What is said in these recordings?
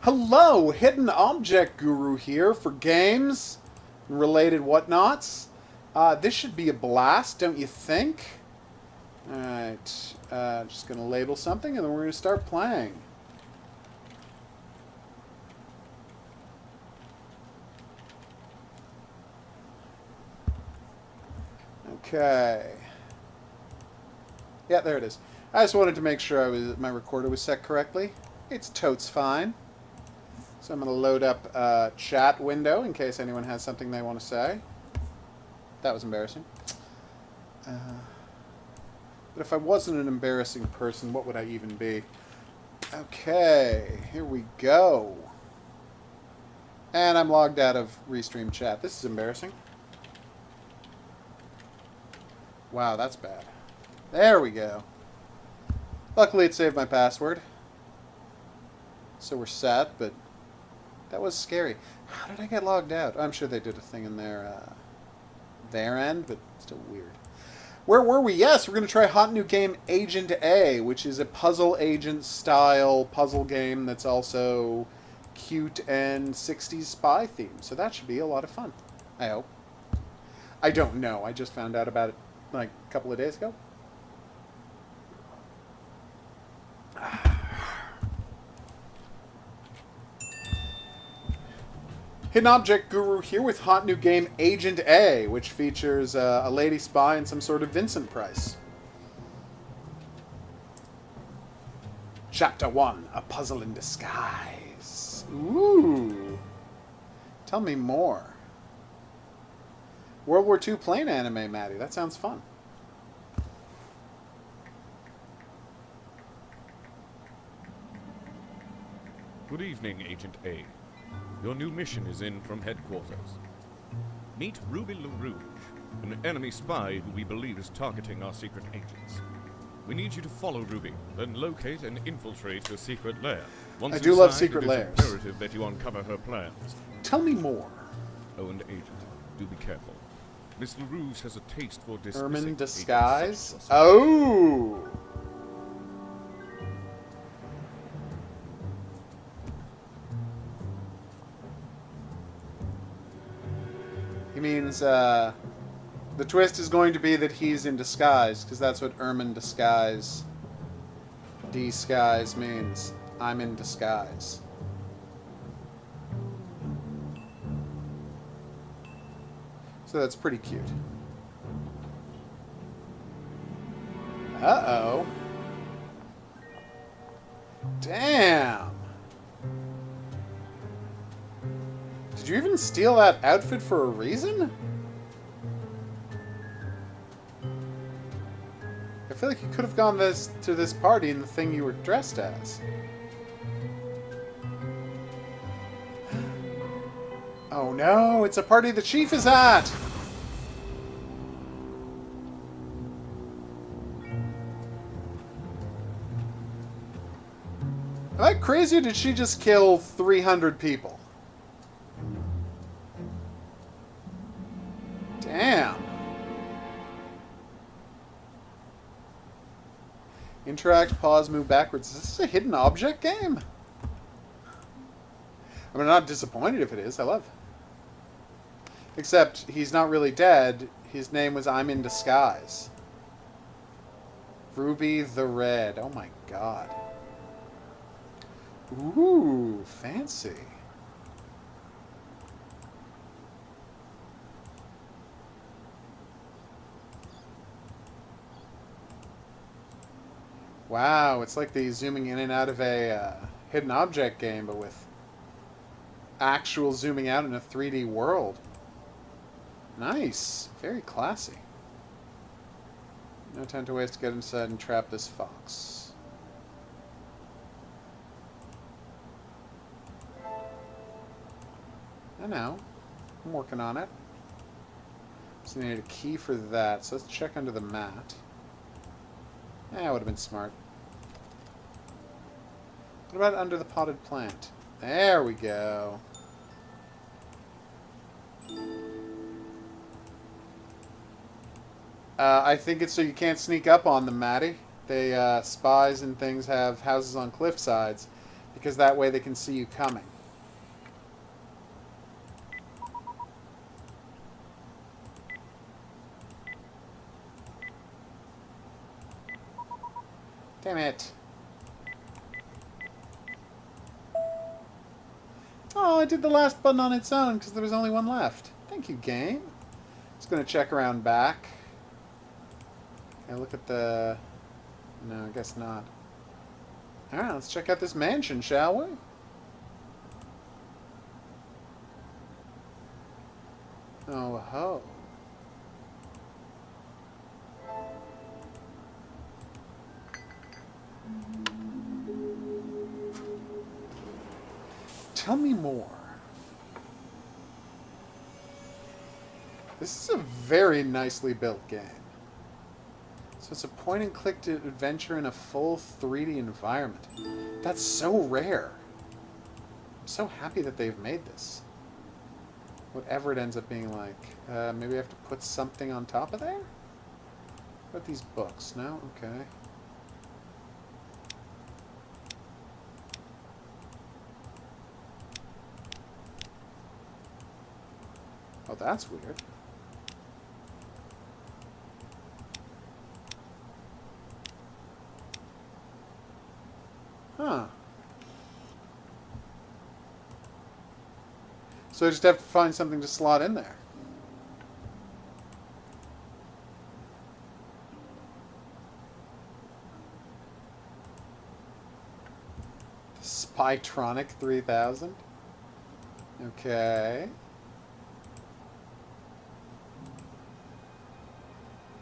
Hello, Hidden Object Guru here for games and related whatnots. This should be a blast, don't you think? Alright, just going to label something and then we're going to start playing. Okay. Yeah, there it is. I just wanted to make sure my recorder was set correctly. It's totes fine. So I'm going to load up a chat window in case anyone has something they want to say. That was embarrassing. But if I wasn't an embarrassing person, what would I even be? Okay, here we go. And I'm logged out of Restream chat. This is embarrassing. Wow, that's bad. There we go. Luckily it saved my password. So we're set, but that was scary. How did I get logged out? I'm sure they did a thing in their end, but still weird. Where were we? Yes, we're going to try a hot new game, Agent A, which is a puzzle agent style puzzle game that's also cute and 60s spy themed. So that should be a lot of fun. I hope. I don't know. I just found out about it like a couple of days ago. Hidden Object Guru here with hot new game Agent A, which features a lady spy and some sort of Vincent Price. Chapter 1, A Puzzle in Disguise. Ooh. Tell me more. World War II plane anime, Maddie. That sounds fun. Good evening, Agent A. Your new mission is in from headquarters. Meet Ruby LaRouge, an enemy spy who we believe is targeting our secret agents. We need you to follow Ruby, then locate and infiltrate her secret lair. Once I do love inside, secret it lairs. is imperative that you uncover her plans. Tell me more. Oh, and Agent, do be careful. Miss LaRouge has a taste for dismissing Ermine agents disguise? such as us. Oh! He means, the twist is going to be that he's in disguise, because that's what Ermine disguise, disguise means. I'm in disguise. So that's pretty cute. Uh-oh. Damn. Did you even steal that outfit for a reason? I feel like you could have gone to this party in the thing you were dressed as. Oh no, it's a party the chief is at! Am I crazy or did she just kill 300 people? Damn. Interact, pause, move backwards. Is this a hidden object game? I mean, I'm not disappointed if it is. I love it. Except, he's not really dead. His name was I'm in Disguise. Ruby the Red. Oh my god. Ooh, fancy. Wow, it's like the zooming in and out of a hidden object game, but with actual zooming out in a 3D world. Nice. Very classy. No time to waste to get inside and trap this fox. I know. I'm working on it. So I need a key for that, so let's check under the mat. That would have been smart. What about under the potted plant? There we go. I think it's so you can't sneak up on them, Maddie. They, spies and things have houses on cliff sides. Because that way they can see you coming. Damn it. Oh, I did the last button on its own because there was only one left. Thank you, game. Just going to check around back. Okay, look at the... No, I guess not. Alright, let's check out this mansion, shall we? Oh, ho. Tell me more. This is a very nicely built game. So it's a point-and-click adventure in a full 3D environment. That's so rare. I'm so happy that they've made this. Whatever it ends up being like. Maybe I have to put something on top of there? What about these books? No? Okay. Oh, that's weird. Huh. So I just have to find something to slot in there. The Spytronic 3000? Okay.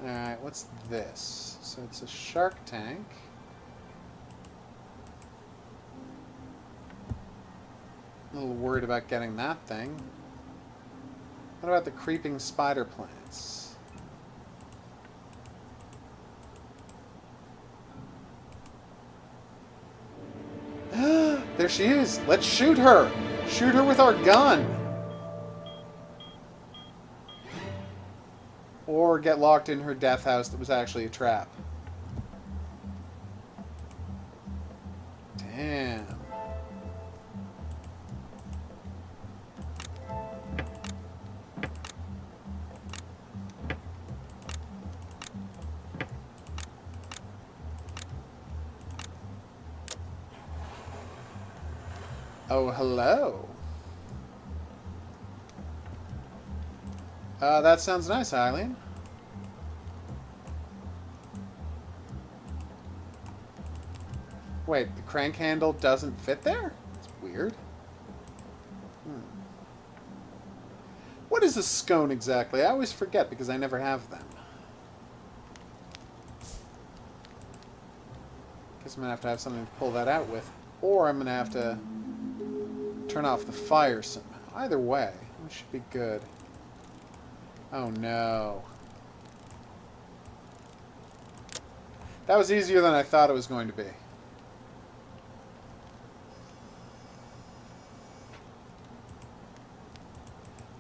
Alright, what's this? So it's a shark tank. A little worried about getting that thing. What about the creeping spider plants? There she is! Let's shoot her! Shoot her with our gun! Or get locked in her death house that was actually a trap. Damn. Oh, hello. That sounds nice, Eileen. Wait, the crank handle doesn't fit there? That's weird. What is a scone exactly? I always forget because I never have them. Guess I'm going to have something to pull that out with. Or I'm going to have to turn off the fire somehow. Either way, we should be good. Oh no. That was easier than I thought it was going to be.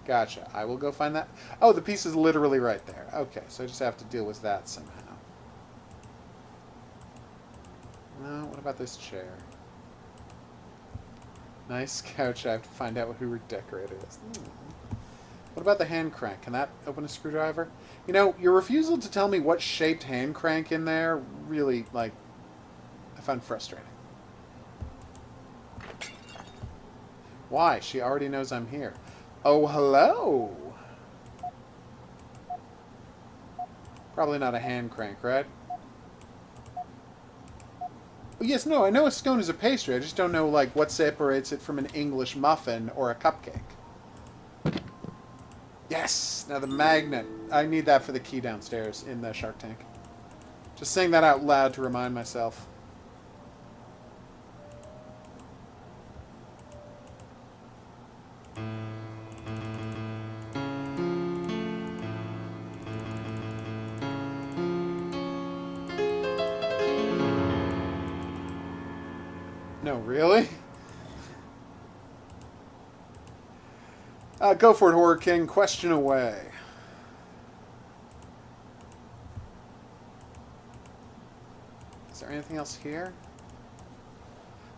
Gotcha. I will go find that. Oh, the piece is literally right there. Okay, so I just have to deal with that somehow. No, what about this chair? Nice couch. I have to find out who decorated this. What about the hand crank? Can that open a screwdriver? You know, your refusal to tell me what shaped hand crank in there really, like, I found frustrating. Why? She already knows I'm here. Oh, hello! Probably not a hand crank, right? Oh, yes, no, I know a scone is a pastry. I just don't know, like, what separates it from an English muffin or a cupcake. Yes! Now the magnet. I need that for the key downstairs in the shark tank. Just saying that out loud to remind myself. No, really? Go for it, Horror King. Question away. Is there anything else here?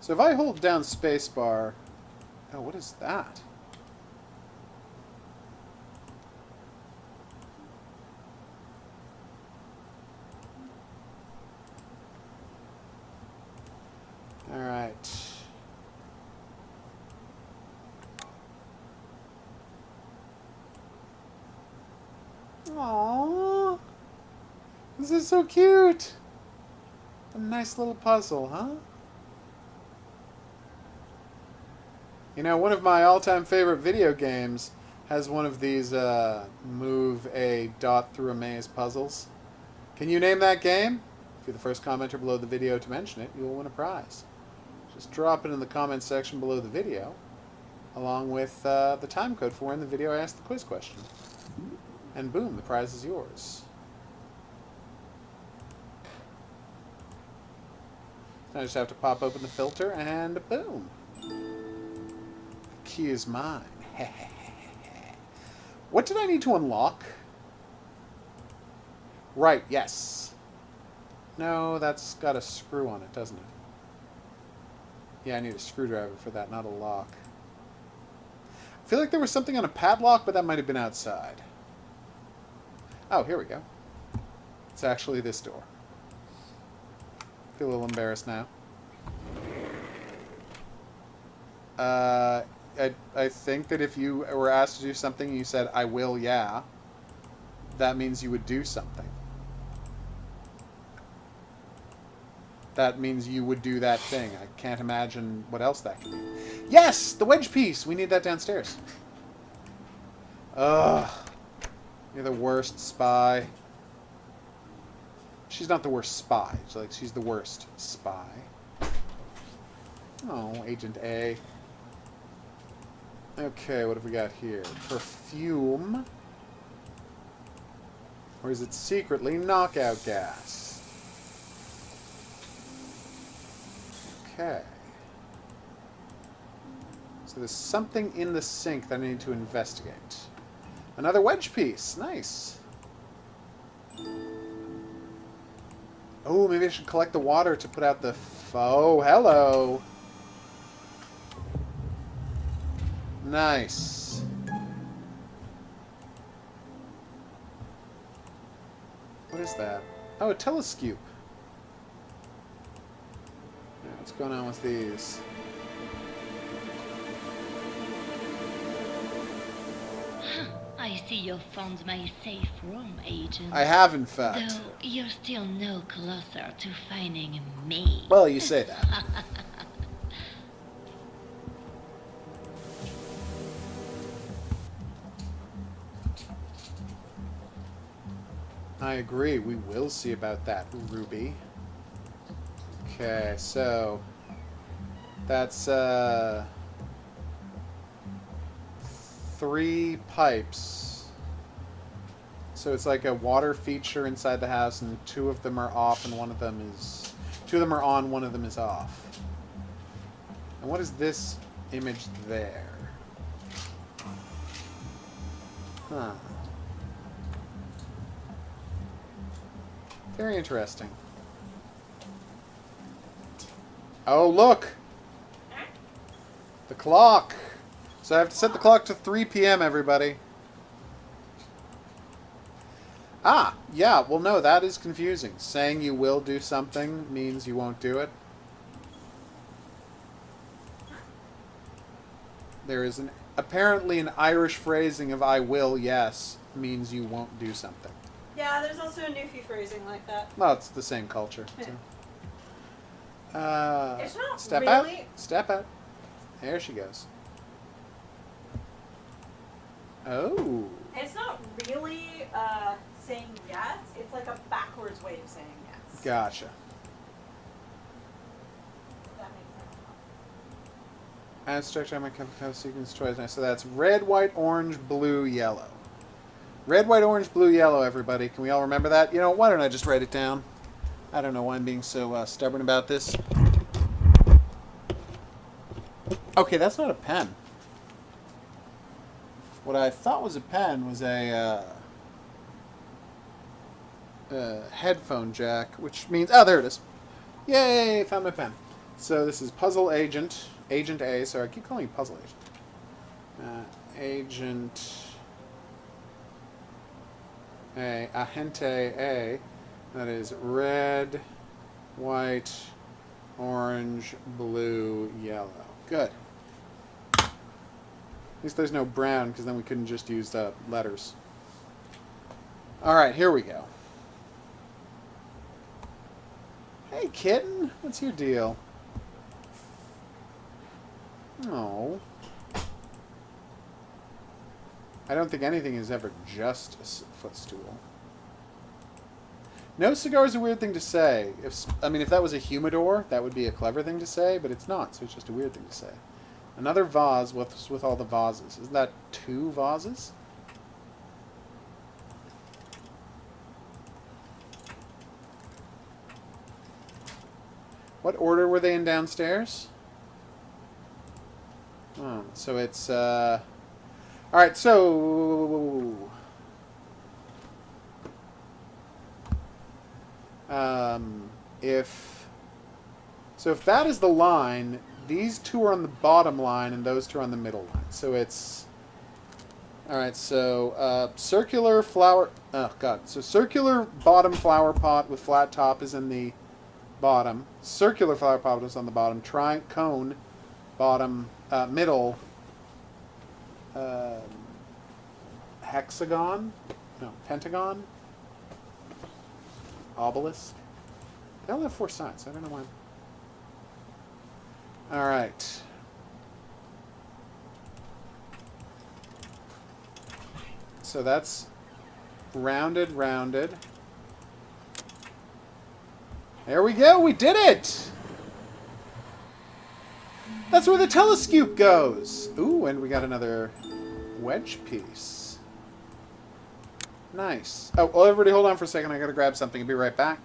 So if I hold down spacebar... Oh, what is that? Alright. Aww. This is so cute. A nice little puzzle, huh? You know, one of my all-time favorite video games has one of these move a dot through a maze puzzles. Can you name that game? If you're the first commenter below the video to mention it, you will win a prize. Just drop it in the comments section below the video, along with the time code for when the video asks the quiz question. And boom, the prize is yours. I just have to pop open the filter and boom. Key is mine. What did I need to unlock? Right, yes. No, that's got a screw on it, doesn't it? Yeah, I need a screwdriver for that, not a lock. I feel like there was something on a padlock, but that might have been outside. Oh, here we go. It's actually this door. Feel a little embarrassed now. I think that if you were asked to do something and you said, I will, yeah, that means you would do something. That means you would do that thing. I can't imagine what else that could be. Yes! The wedge piece! We need that downstairs. Ugh. You're the worst spy. She's not the worst spy. She's the worst spy. Oh, Agent A. Okay, what have we got here? Perfume. Or is it secretly knockout gas? Okay. So there's something in the sink that I need to investigate. Another wedge piece. Nice. Oh, maybe I should collect the water to put out the... Oh, hello. Nice. What is that? Oh, a telescope. Yeah, what's going on with these? I see you found my safe room, Agent. I have, in fact. Though you're still no closer to finding me. Well, you say that. I agree. We will see about that, Ruby. Okay, so... That's, 3 pipes. So it's like a water feature inside the house, and 2 of them are off, and 1 of them is... 2 of them are on, 1 of them is off. And what is this image there? Huh. Very interesting. Oh, look! The clock! So I have to set the clock to 3 p.m., everybody. Ah, yeah, well, no, that is confusing. Saying you will do something means you won't do it. There is apparently an Irish phrasing of I will, yes, means you won't do something. Yeah, there's also a Newfie phrasing like that. Well, it's the same culture. Yeah. So. It's not Step really... out. Step out. There she goes. Oh. It's not really saying yes. It's like a backwards way of saying yes. Gotcha. If that makes sense. Abstract on my cup of coffee sequence twice now. So that's red, white, orange, blue, yellow. Red, white, orange, blue, yellow, everybody. Can we all remember that? You know, why don't I just write it down? I don't know why I'm being so stubborn about this. Okay, that's not a pen. What I thought was a pen was a headphone jack, which means... Oh, there it is. Yay, found my pen. So this is Puzzle Agent. Agent A. Sorry, I keep calling you Puzzle Agent. Agent A. Agente A. That is red, white, orange, blue, yellow. Good. At least there's no brown, because then we couldn't just use letters. Alright, here we go. Hey, kitten. What's your deal? Oh. I don't think anything is ever just a footstool. No cigar is a weird thing to say. If that was a humidor, that would be a clever thing to say, but it's not, so it's just a weird thing to say. Another vase. What's with all the vases? Isn't that 2 vases? What order were they in downstairs? Oh, so it's, Alright, so... if that is the line, these 2 are on the bottom line, and those 2 are on the middle line. So it's... Alright, so, circular flower... Oh, God. So circular bottom flower pot with flat top is in the bottom. Circular flower pot is on the bottom. Cone, bottom, middle, hexagon? No, pentagon? Obelisk? They all have 4 sides. I don't know why. Alright. So that's rounded. There we go. We did it! That's where the telescope goes. Ooh, and we got another wedge piece. Nice. Oh, well, everybody hold on for a second. I gotta grab something and be right back.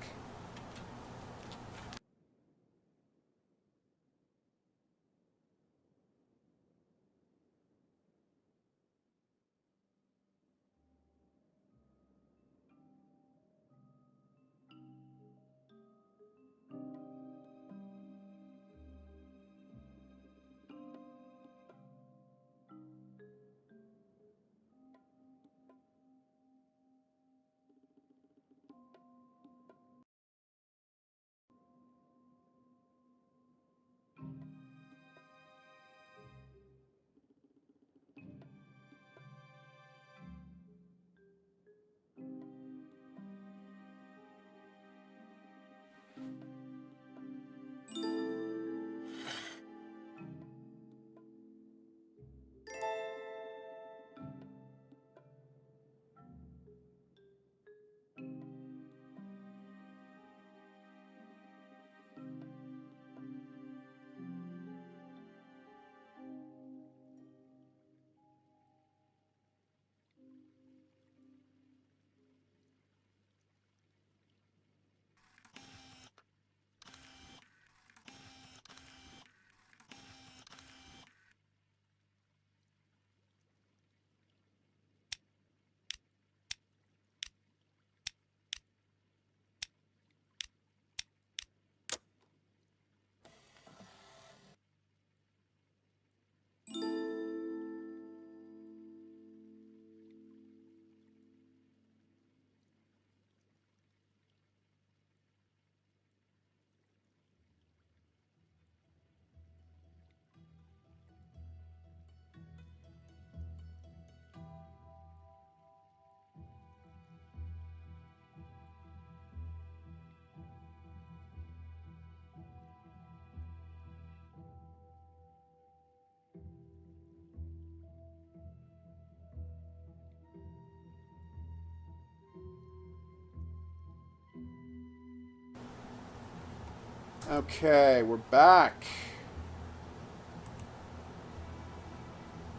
Okay, we're back.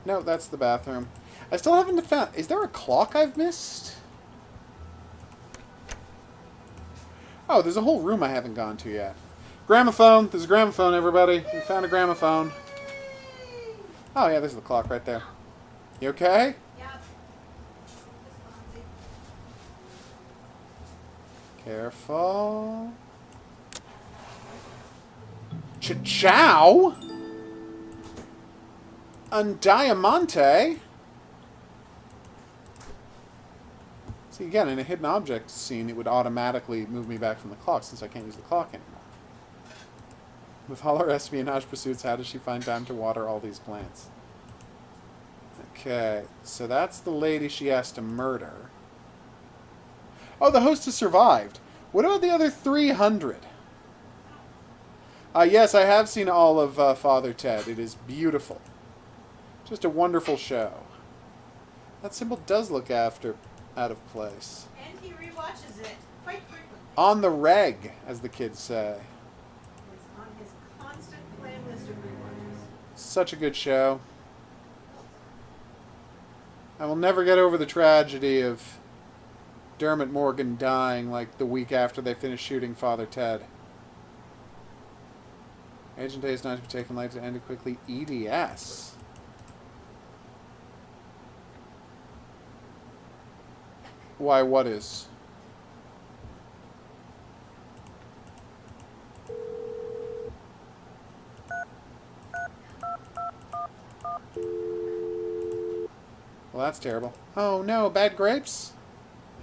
No, that's the bathroom. I still haven't found... Is there a clock I've missed? Oh, there's a whole room I haven't gone to yet. Gramophone. There's a gramophone, everybody. We found a gramophone. Oh, yeah, there's the clock right there. You okay? Yep. Careful. Ciao? Undiamante? See, again, in a hidden object scene, it would automatically move me back from the clock since I can't use the clock anymore. With all her espionage pursuits, how does she find time to water all these plants? Okay, so that's the lady she has to murder. Oh, the host has survived. What about the other 300? Yes, I have seen all of Father Ted. It is beautiful. Just a wonderful show. That symbol does look out of place. And he rewatches it quite frequently. On the reg, as the kids say. It's on his constant playlist of rewatches. Such a good show. I will never get over the tragedy of Dermot Morgan dying like the week after they finished shooting Father Ted. Agent A is not to be taken lightly to end it quickly. EDS. Why, what is? Well, that's terrible. Oh no, bad grapes?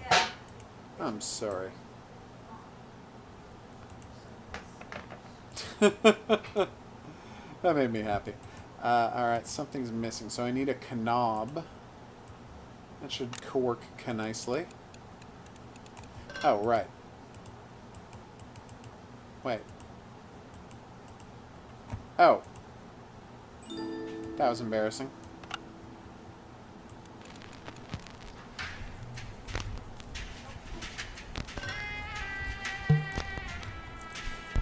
Yeah. I'm sorry. That made me happy. Alright, something's missing. So I need a knob. That should work nicely. Oh, right. Wait. Oh. That was embarrassing.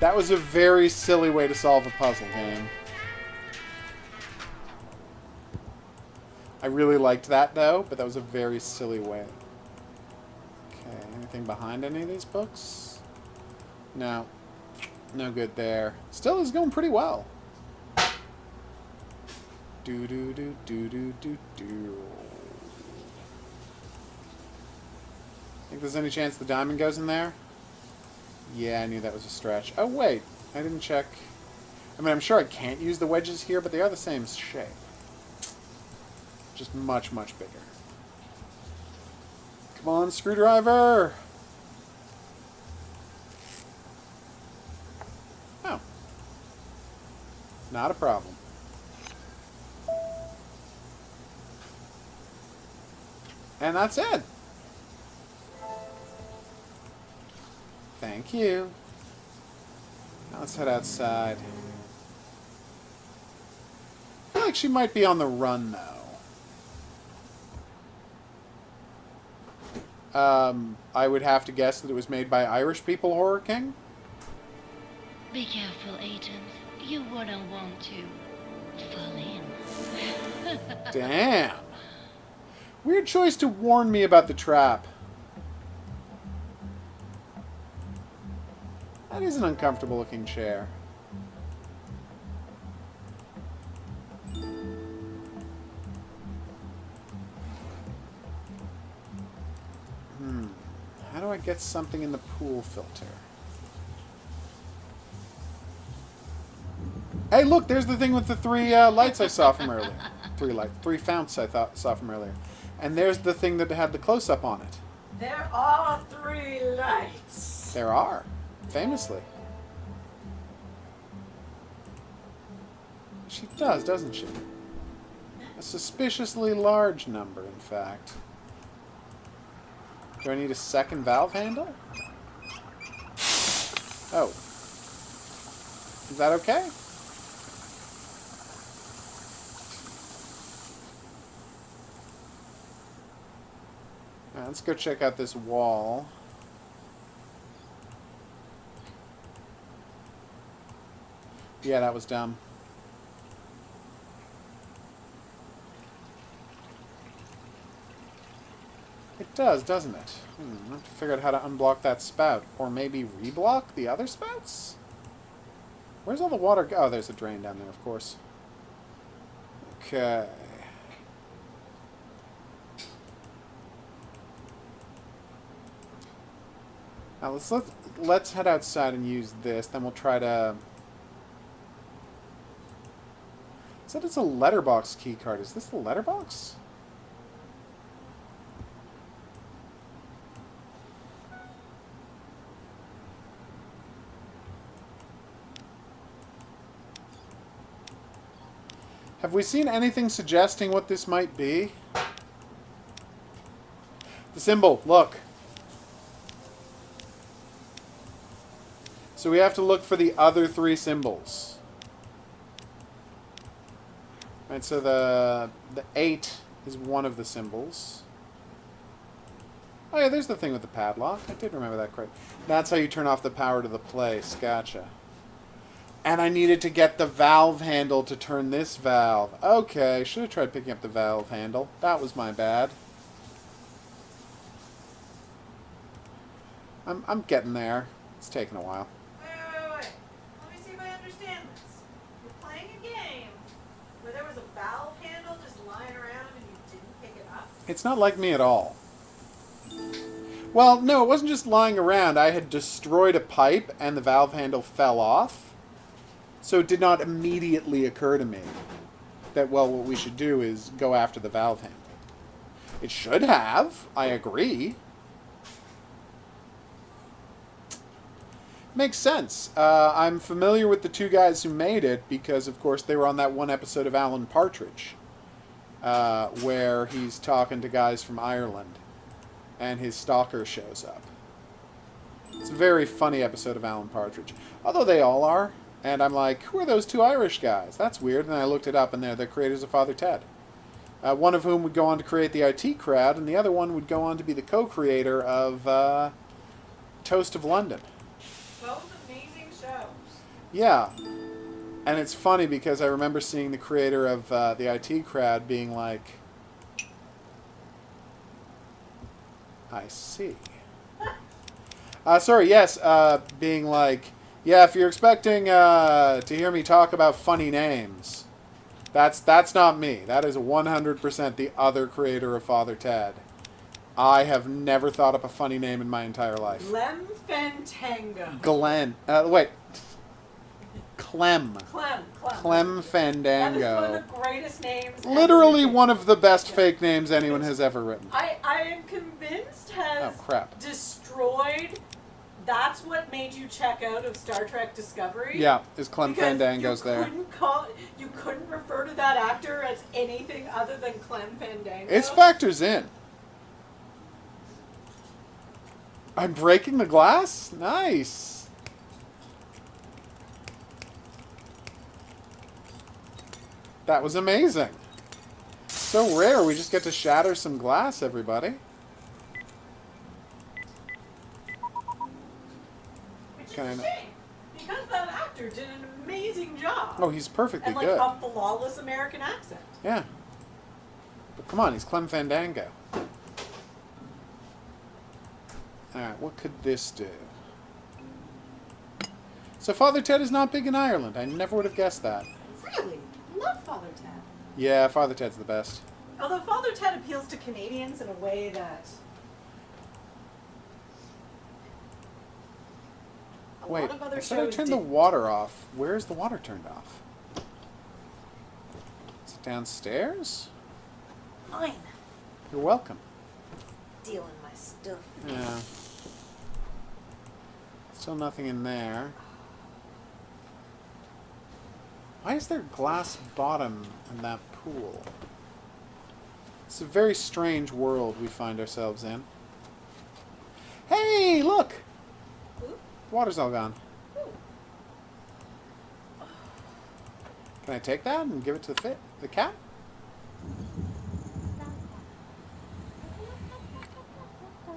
That was a very silly way to solve a puzzle game. I really liked that, though, but that was a very silly way. Okay, anything behind any of these books? No. No good there. Still is going pretty well. Do-do-do-do-do-do-do. Think there's any chance the diamond goes in there? Yeah, I knew that was a stretch. Oh, wait. I didn't check. I mean, I'm sure I can't use the wedges here, but they are the same shape. Just much, much bigger. Come on, screwdriver! Oh. Not a problem. And that's it. Thank you. Now let's head outside. I feel like she might be on the run, though. I would have to guess that it was made by Irish people, Horror King? Be careful, Agent. You wouldn't want to fall in. Damn. Weird choice to warn me about the trap. That is an uncomfortable looking chair. How do I get something in the pool filter? Hey, look, there's the thing with the three lights I saw from earlier. Three founts I saw from earlier. And there's the thing that had the close-up on it. There are 3 lights. There are, famously. She does, doesn't she? A suspiciously large number, in fact. Do I need a second valve handle? Oh. Is that okay? Alright, let's go check out this wall. Yeah, that was dumb. It does, doesn't it? I have to figure out how to unblock that spout. Or maybe reblock the other spouts? Where's all the water go? Oh, there's a drain down there, of course. Okay. Now let's head outside and use this. Then we'll try to said it's a letterbox key card. Is this the letterbox? Have we seen anything suggesting what this might be? The symbol, look. So we have to look for the other 3 symbols. Right, so the 8 is one of the symbols. Oh yeah, there's the thing with the padlock. I did remember that correct. That's how you turn off the power to the place. Gotcha. And I needed to get the valve handle to turn this valve. Okay, should have tried picking up the valve handle. That was my bad. I'm getting there. It's taking a while. Wait. Let me see if I understand this. You're playing a game where there was a valve handle just lying around and you didn't pick it up? It's not like me at all. Well, no, it wasn't just lying around. I had destroyed a pipe and the valve handle fell off. So it did not immediately occur to me that, well, what we should do is go after the valve handle. It should have. I agree. Makes sense. I'm familiar with the 2 guys who made it because, of course, they were on that one episode of Alan Partridge where he's talking to guys from Ireland and his stalker shows up. It's a very funny episode of Alan Partridge. Although they all are. And I'm like, who are those 2 Irish guys? That's weird. And I looked it up, and they're the creators of Father Ted. One of whom would go on to create the IT Crowd, and the other one would go on to be the co-creator of Toast of London. Both amazing shows. Yeah. And it's funny because I remember seeing the creator of the IT Crowd being like, I see. Sorry, yes, being like, yeah, if you're expecting to hear me talk about funny names, that's not me. That is 100% the other creator of Father Ted. I have never thought up a funny name in my entire life. Clem Fantango. Glenn. Wait. Clem. Clem Fandango. That is one of the greatest names. Literally ever. one of the best fake names anyone has ever written. I am convinced has destroyed. That's what made you check out of Star Trek Discovery. Yeah, is Clem Fandango's there. You couldn't refer to that actor as anything other than Clem Fandango. It factors in. I'm breaking the glass? Nice. That was amazing. So rare, we just get to shatter some glass, everybody. Which is a shame, because that actor did an amazing job. Oh, he's perfectly and, like, good. a flawless American accent. Yeah. But come on, he's Clem Fandango. Alright, what could this do? So Father Ted is not big in Ireland. I never would have guessed that. Really? Love Father Ted. Yeah, Father Ted's the best. Although Father Ted appeals to Canadians in a way that a Wait, lot of other I said I shows turned the didn't. water off. Where is the water turned off? Is it downstairs? Mine. You're welcome. Stealing my stuff. Yeah. Still nothing in there. Why is there glass bottom in that pool? It's a very strange world we find ourselves in. Hey, look! Ooh. The water's all gone. Ooh. Can I take that and give it to the cat?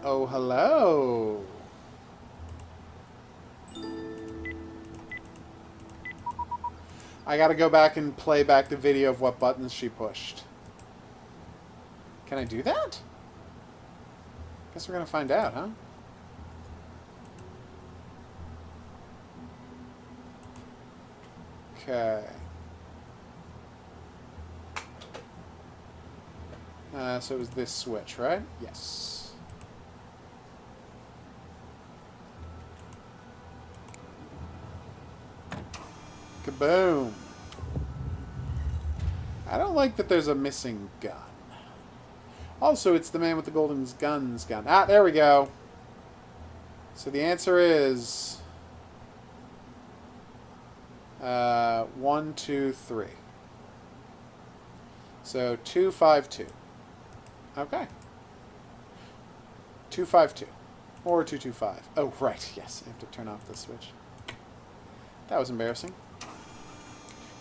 Oh, hello! I gotta go back and play back the video of what buttons she pushed. Can I do that? Guess we're gonna find out, huh? Okay. So it was this switch, right? Yes. Kaboom. I don't like that there's a missing gun. Also, it's the man with the golden guns gun. Ah, there we go. So the answer is 1, 2, 3. So 252. Okay. 252. Or 225. Oh, right. Yes, I have to turn off the switch. That was embarrassing.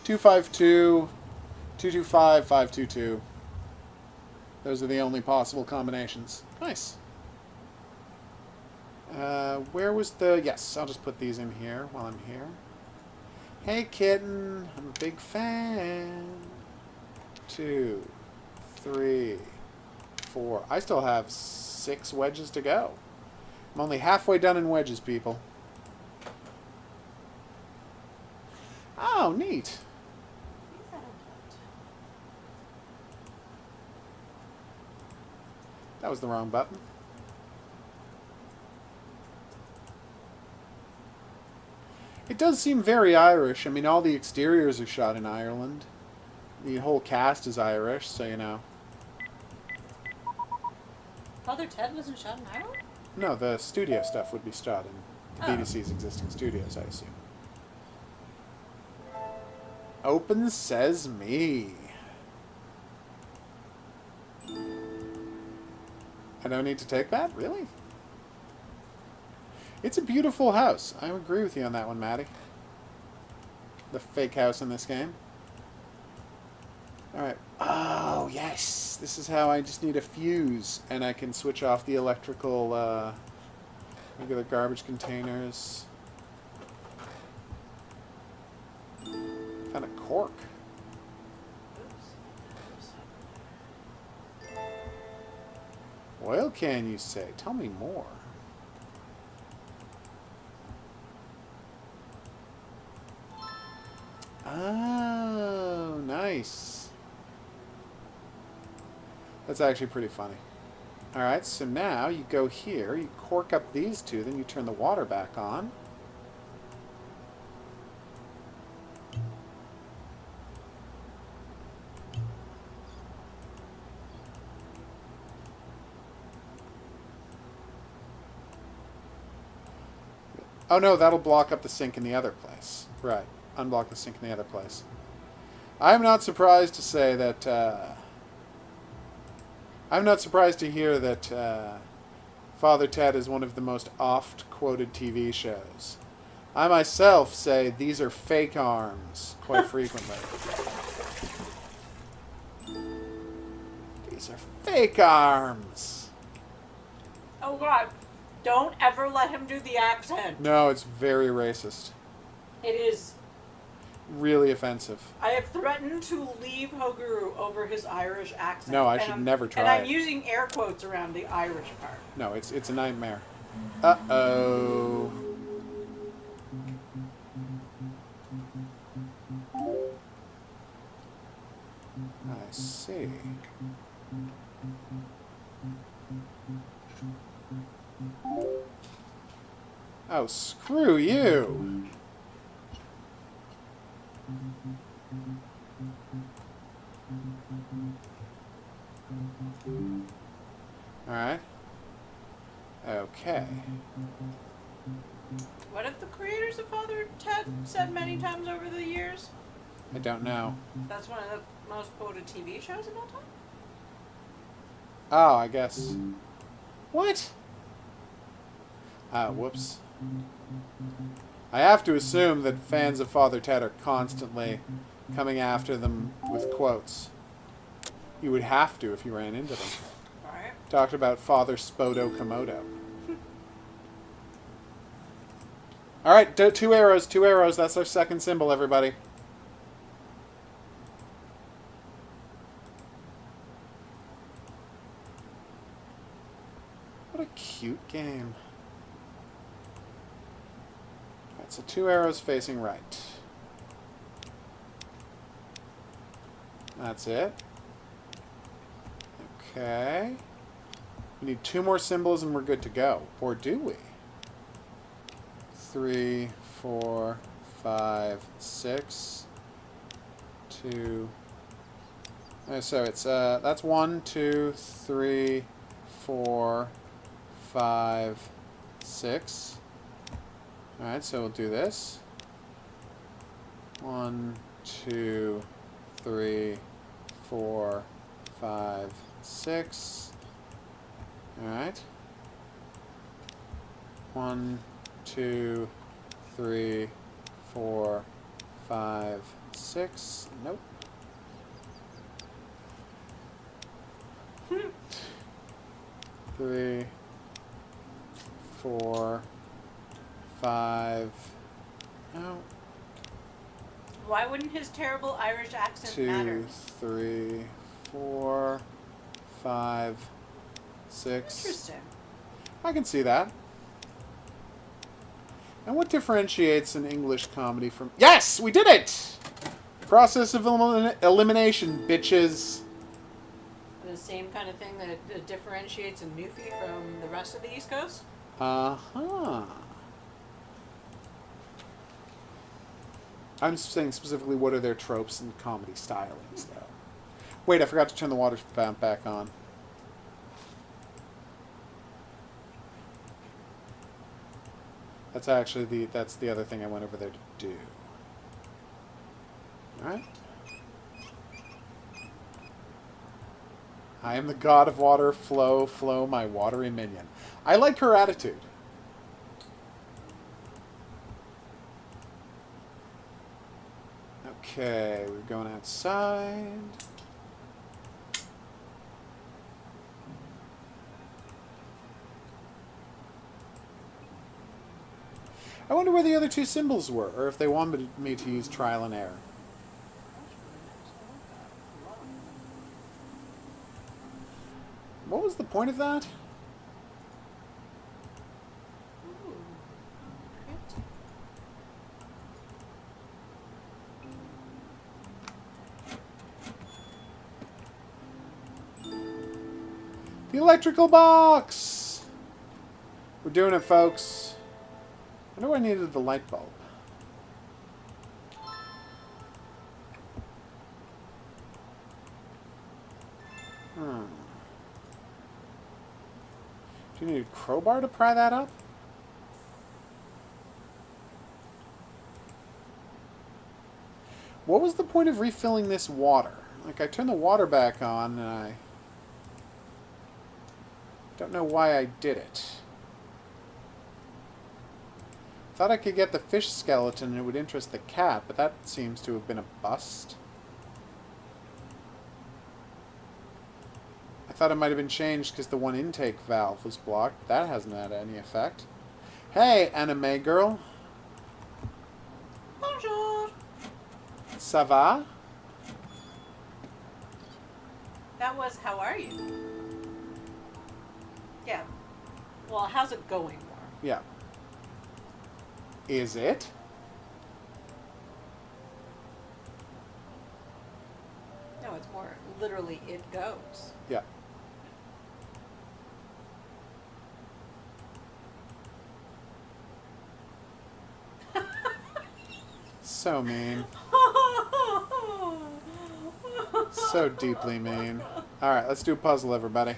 252, 225, 522. Those are the only possible combinations. Nice. Where was the... Yes, I'll just put these in here while I'm here. Hey, kitten. I'm a big fan. 2, 3, 4. I still have 6 wedges to go. I'm only halfway done in wedges, people. Oh, neat. That was the wrong button. It does seem very Irish. I mean, all the exteriors are shot in Ireland. The whole cast is Irish, so you know. Father Ted wasn't shot in Ireland? No, the studio stuff would be shot in the BBC's existing studios, I assume. Open Sesame. I don't need to take that? Really? It's a beautiful house. I agree with you on that one, Maddie. The fake house in this game. Alright. Oh, yes. This is how I just need a fuse, and I can switch off the electrical, regular garbage containers. Found a cork. Oil can, you say? Tell me more. Oh, nice. That's actually pretty funny. Alright, so now you go here, you cork up these two, then you turn the water back on. Oh no, that'll block up the sink in the other place. Right. Unblock the sink in the other place. I'm not surprised to say that, I'm not surprised to hear that, Father Ted is one of the most oft-quoted TV shows. I myself say these are fake arms quite frequently. These are fake arms! Oh God, don't ever let him do the accent. No, it's very racist. It is. Really offensive. I have threatened to leave HOGuru over his Irish accent. No, I should never try And I'm it. using air quotes around the Irish part. No, it's a nightmare. Uh-oh. I see. Oh, screw you! Alright. Okay. What have the creators of Father Ted said many times over the years? I don't know. That's one of the most quoted TV shows of all time? Oh, I guess. What? Ah, whoops. I have to assume that fans of Father Ted are constantly coming after them with quotes. You would have to if you ran into them. Alright. Talked about Father Spodo Komodo. Alright, 2 arrows, 2 arrows. That's our second symbol, everybody. What a cute game. Alright, so 2 arrows facing right. That's it. Okay. We need 2 more symbols and we're good to go. Or do we? 3, 4, 5, 6. 2, So it's that's 1, 2, 3, 4, 5, 6. All right, so we'll do this. 1, 2, 3, 4, 5, 6. All right. 1, 2, 3, 4, 5, 6. Nope. 3, 4, 5. No. Why wouldn't his terrible Irish accent 2, matter? 3, 4, 5, 6. Interesting. I can see that. And what differentiates an English comedy from... Yes! We did it! Process of elimination, bitches. The same kind of thing that differentiates a Newfie from the rest of the East Coast? Uh-huh. I'm saying specifically what are their tropes and comedy stylings, though. Wait, I forgot to turn the water pump back on. That's actually that's the other thing I went over there to do. Alright. I am the god of water, flow, flow, my watery minion. I like her attitude. Okay, we're going outside. I wonder where the other two symbols were, or if they wanted me to use trial and error. What was the point of that? Ooh, pretty. The electrical box! We're doing it, folks. I know I needed the light bulb. Do you need a crowbar to pry that up? What was the point of refilling this water? Like, I turned the water back on, and I don't know why I did it. Thought I could get the fish skeleton and it would interest the cat, but that seems to have been a bust. I thought it might have been changed because the one intake valve was blocked. That hasn't had any effect. Hey, anime girl. Bonjour. Ça va? That was, how are you? Yeah. Well, how's it going, more? Yeah. Is it? No, it's more literally it goes. Yeah. So mean. So deeply mean. Alright, let's do a puzzle, everybody.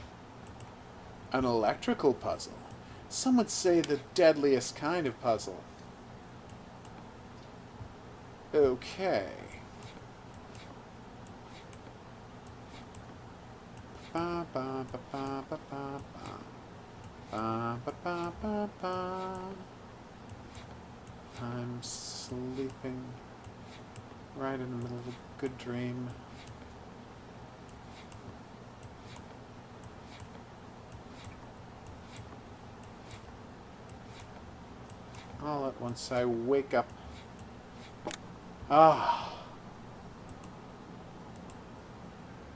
An electrical puzzle. Some would say the deadliest kind of puzzle. Okay. Ba ba ba ba ba ba ba ba ba ba ba. I'm sleeping right in the middle of a good dream. All at once I wake up. Ah.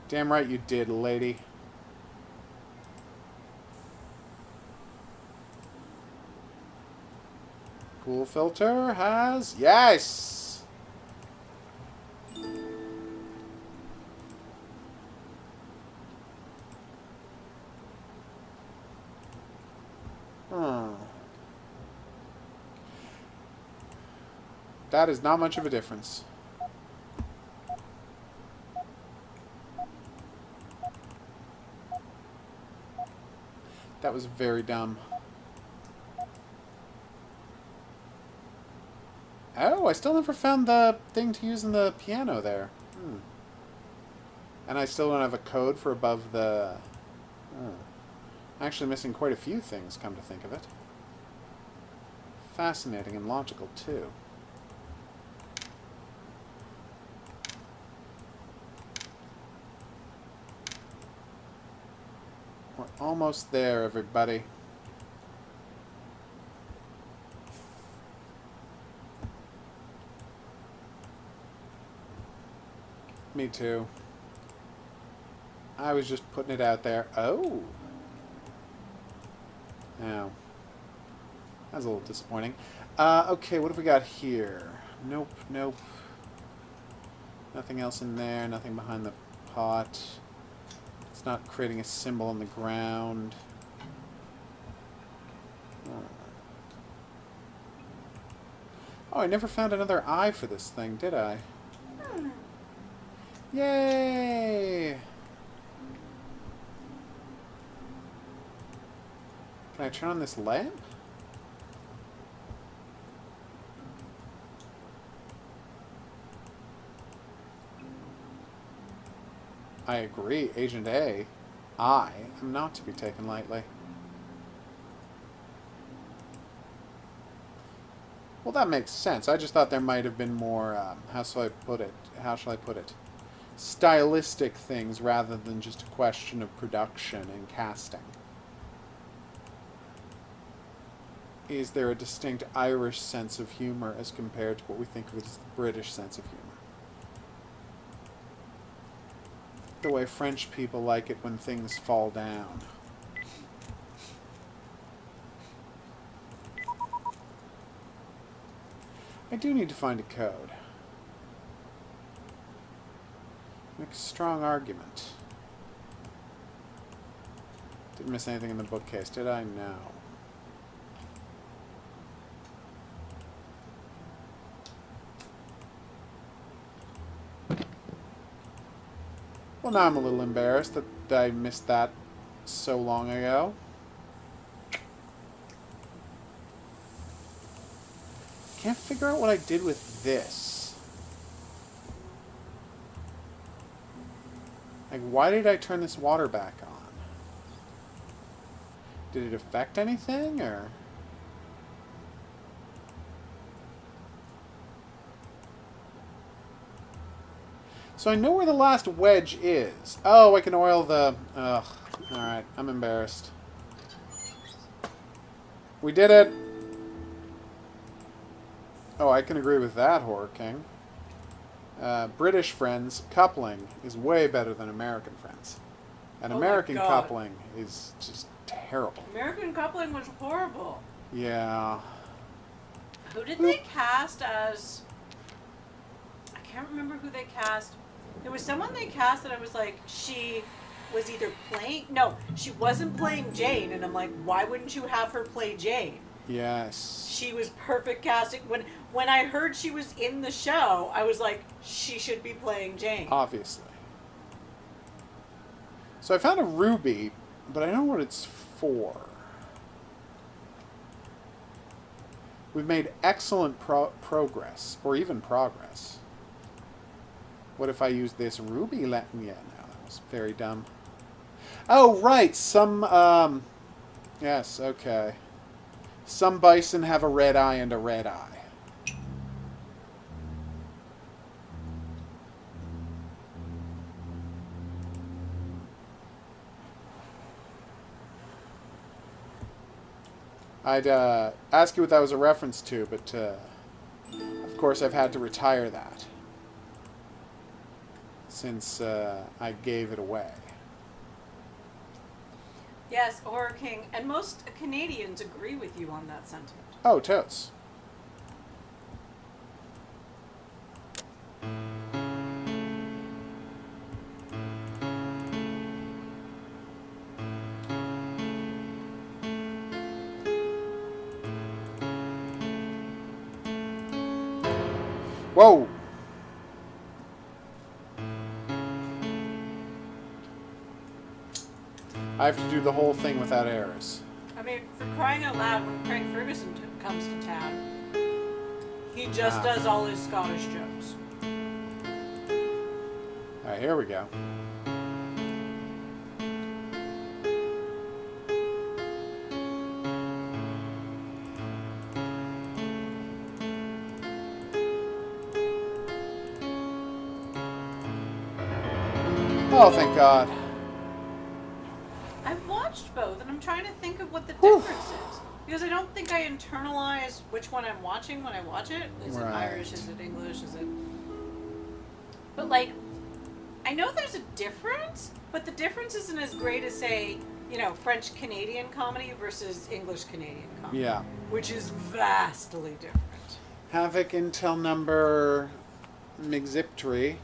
Damn right you did, lady. Cool filter has... Yes! That is not much of a difference. That was very dumb. Oh, I still never found the thing to use in the piano there. Hmm. And I still don't have a code for above the... Oh. Actually missing quite a few things, come to think of it. Fascinating and logical, too. We're almost there, everybody. Me too. I was just putting it out there. Oh! Now, that's a little disappointing. Okay, what have we got here? Nope, nope. Nothing else in there, nothing behind the pot. It's not creating a symbol on the ground. Oh, I never found another eye for this thing, did I? Yay! Can I turn on this lamp? I agree, Agent A. I am not to be taken lightly. Well, that makes sense. I just thought there might have been more, how shall I put it? Stylistic things rather than just a question of production and casting. Is there a distinct Irish sense of humor as compared to what we think of as the British sense of humor? The way French people like it when things fall down. I do need to find a code. Make a strong argument. Didn't miss anything in the bookcase, did I? No. Well, now I'm a little embarrassed that I missed that so long ago. Can't figure out what I did with this. Like, why did I turn this water back on? Did it affect anything, or...? So I know where the last wedge is. Oh, I can oil the... Ugh. Alright, I'm embarrassed. We did it! Oh, I can agree with that, Horror King. British friends, coupling is way better than American friends. And Oh American my God. coupling is just terrible. American coupling was horrible. Yeah. Who did they cast as... I can't remember who they cast. There was someone they cast that I was like, she was either playing... No, she wasn't playing Jane. And I'm like, why wouldn't you have her play Jane? Yes. She was perfect casting. When I heard she was in the show, I was like, she should be playing Jane. Obviously. So I found a ruby, but I don't know what it's for. We've made excellent progress, or even progress. What if I use this ruby? Yeah, no, that was very dumb. Oh, right, yes, okay. Some bison have a red eye and a red eye. I'd ask you what that was a reference to, but of course I've had to retire that since I gave it away. Yes, Horror King. And most Canadians agree with you on that sentiment. Oh, totes. Whoa! I have to do the whole thing without errors. I mean, for crying out loud, when Craig Ferguson comes to town, he just does all his Scottish jokes. Alright, here we go. Oh, thank God. I've watched both, and I'm trying to think of what the difference is. Because I don't think I internalize which one I'm watching when I watch it. Is it Right. Irish? Is it English? Is it... But, like, I know there's a difference, but the difference isn't as great as, say, you know, French-Canadian comedy versus English-Canadian comedy. Yeah. Which is vastly different. Havoc intel number McZiptree.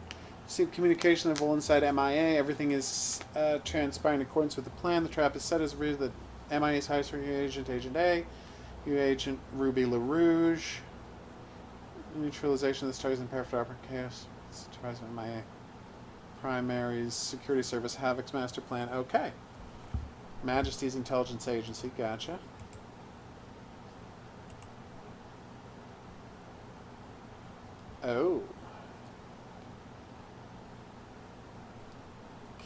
Received communication level inside MIA. Everything is transpiring in accordance with the plan. The trap is set as a result that MIA's highest ranking agent, Agent A, new agent Ruby LaRouge. Neutralization of the targets in perfect operating chaos. Surprising MIA. Primaries, Security Service, Havoc's master plan. Okay. Majesty's Intelligence Agency. Gotcha. Oh.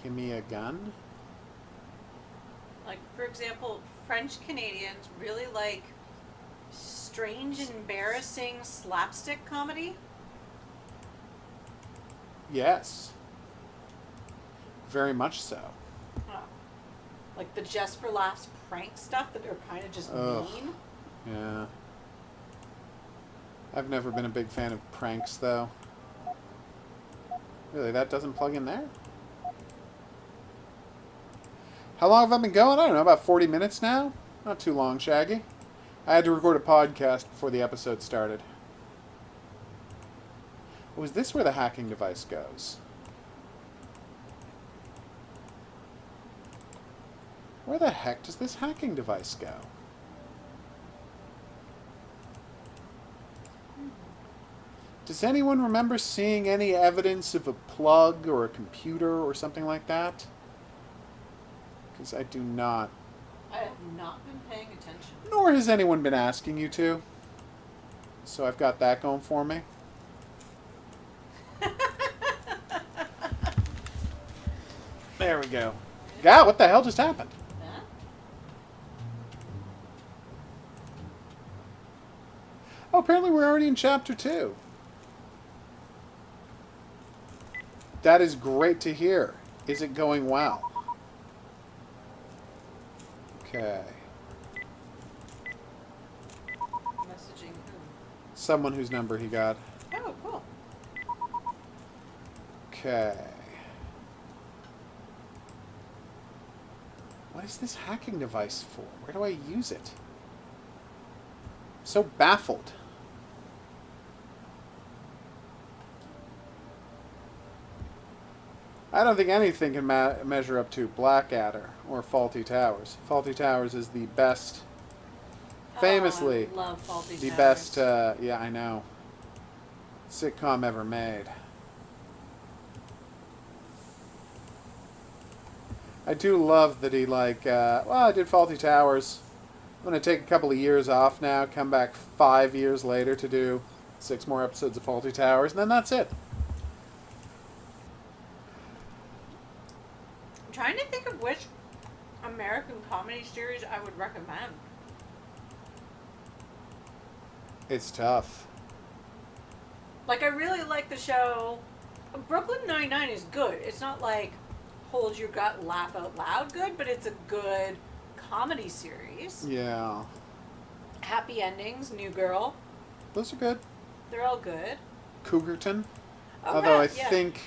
Give me a gun? Like, for example, French Canadians really like strange and embarrassing slapstick comedy. Yes. Very much so. Oh. Like the just for laughs prank stuff that are kind of just Ugh. mean. Yeah. I've never been a big fan of pranks, though. Really, that doesn't plug in there? How long have I been going? I don't know, about 40 minutes now? Not too long, Shaggy. I had to record a podcast before the episode started. Was this where the hacking device goes? Where the heck does this hacking device go? Does anyone remember seeing any evidence of a plug or a computer or something like that? Because I do not. I have not been paying attention. Nor has anyone been asking you to. So I've got that going for me. There we go. God, what the hell just happened? Huh? Oh, apparently we're already in chapter 2. That is great to hear. Is it going well? Okay. Messaging who? Someone whose number he got. Oh, cool. Okay. What is this hacking device for? Where do I use it? I'm so baffled. I don't think anything can measure up to Blackadder or Faulty Towers. Faulty Towers is the best, famously, Oh, I love Faulty the Towers. best, yeah, I know, sitcom ever made. I do love that he, like, well, I did Faulty Towers. I'm going to take a couple of years off now, come back 5 years later to do 6 more episodes of Faulty Towers, and then that's it. I'm trying to think of which American comedy series I would recommend. It's tough. Like, I really like the show. Brooklyn Nine-Nine is good. It's not like hold your gut, laugh out loud good, but it's a good comedy series. Yeah. Happy Endings, New Girl. Those are good. They're all good. Cougarton. Oh, Although I yeah. think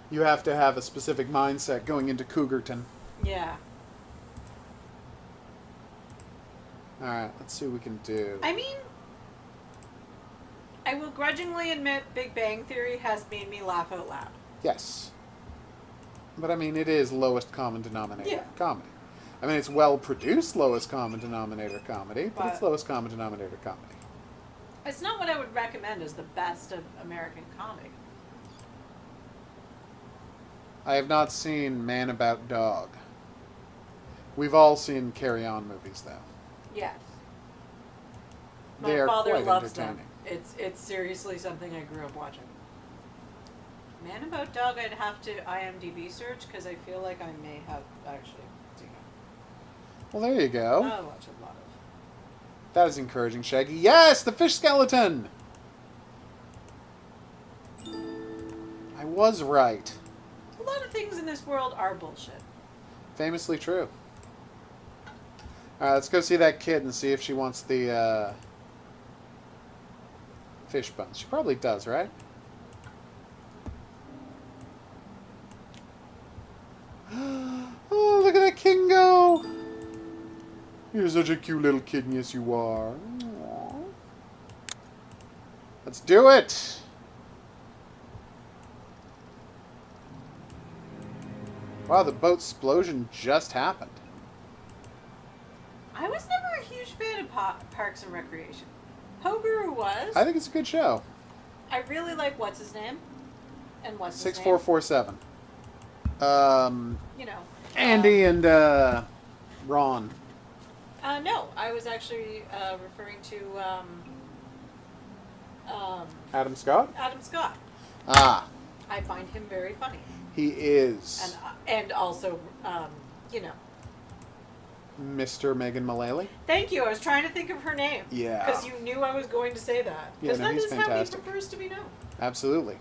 you have to have a specific mindset going into Cougarton. Yeah. Alright, let's see what we can do. I mean, I will grudgingly admit Big Bang Theory has made me laugh out loud. Yes. But I mean, it is lowest common denominator Yeah. comedy. I mean, it's well-produced lowest common denominator comedy, but it's But- lowest common denominator comedy. It's not what I would recommend as the best of American comedy. I have not seen Man About Dog. We've all seen Carry On movies, though. Yes. They My are father quite loves them. entertaining. It's seriously something I grew up watching. Man About Dog, I'd have to IMDb search because I feel like I may have actually seen it. Well, there you go. I watch a lot of. That is encouraging, Shaggy. Yes, the fish skeleton! I was right. A lot of things in this world are bullshit. Famously true. Alright, let's go see that kid and see if she wants the fish buns. She probably does, right? Oh, look at that Kingo! You're such a cute little kid, and yes you are. Aww. Let's do it! Wow, the boat explosion just happened. I was never a huge fan of Parks and Recreation. HOGuru was. I think it's a good show. I really like what's his name, and what's his name. 6447. You know. Andy and Ron. No, I was actually referring to Adam Scott? Adam Scott. Ah, I find him very funny, he is and also, you know. Mr. Megan Mullally. Thank you. I was trying to think of her name. Yeah. Because you knew I was going to say that. Yeah, Because no, that he's is how he fantastic. prefers to be known. Absolutely.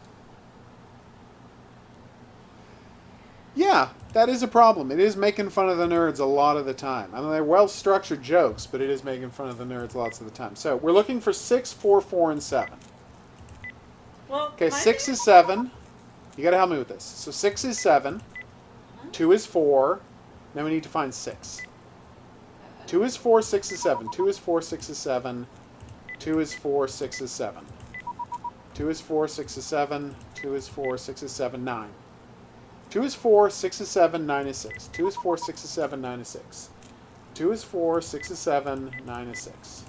Yeah, that is a problem. It is making fun of the nerds a lot of the time. I mean, they're well-structured jokes, but it is making fun of the nerds lots of the time. So, we're looking for 6, 4, 4, and 7. Well, Okay, my 6 name- is 7. You gotta help me with this. So 6 is 7. 2 is 4. Now we need to find 6. 2 is 4, 6 is 7. 2 is 4, 6 is 7. 2 is 4, 6 is 7. 2 is 4, 6 is 7. 2 is 4, 6 is 7, 9. 2 is 4, 6 is 7, 9 is 6. 2 is 4, 6 is 7, 9 is 6. 2 is 4, 6 is 7, 9 is 6.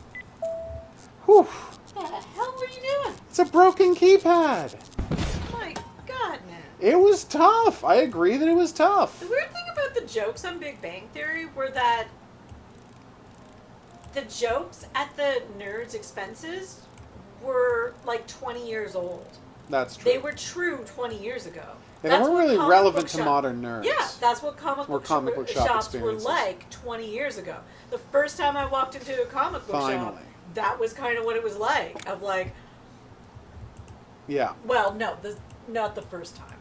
Whew! What the hell were you doing? It's a broken keypad! My God, man. It was tough! I agree that it was tough. The weird thing about the jokes on Big Bang Theory were that the jokes at the nerds' expenses were like 20 years old. That's true. They were true 20 years ago. They That's weren't what really comic relevant book to shop- modern nerds. Yeah, that's what comic Or book, comic book shop shops were experiences. like 20 years ago. The first time I walked into a comic book shop, Finally. that was kind of what it was like. Of like, Yeah. well, no, not the first time.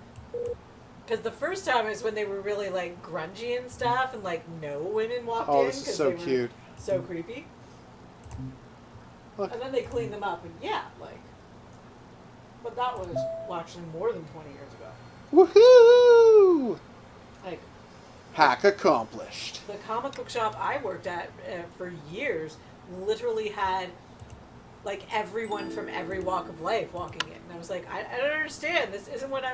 Because the first time is when they were really like grungy and stuff, and like no women walked Oh, in this is because so they were cute. so creepy. Look. And then they cleaned them up, and yeah, like. But that was actually more than 20 years ago. Woohoo! Like Hack accomplished. the comic book shop I worked at for years literally had like everyone from every walk of life walking in, and I was like, I don't understand. This isn't what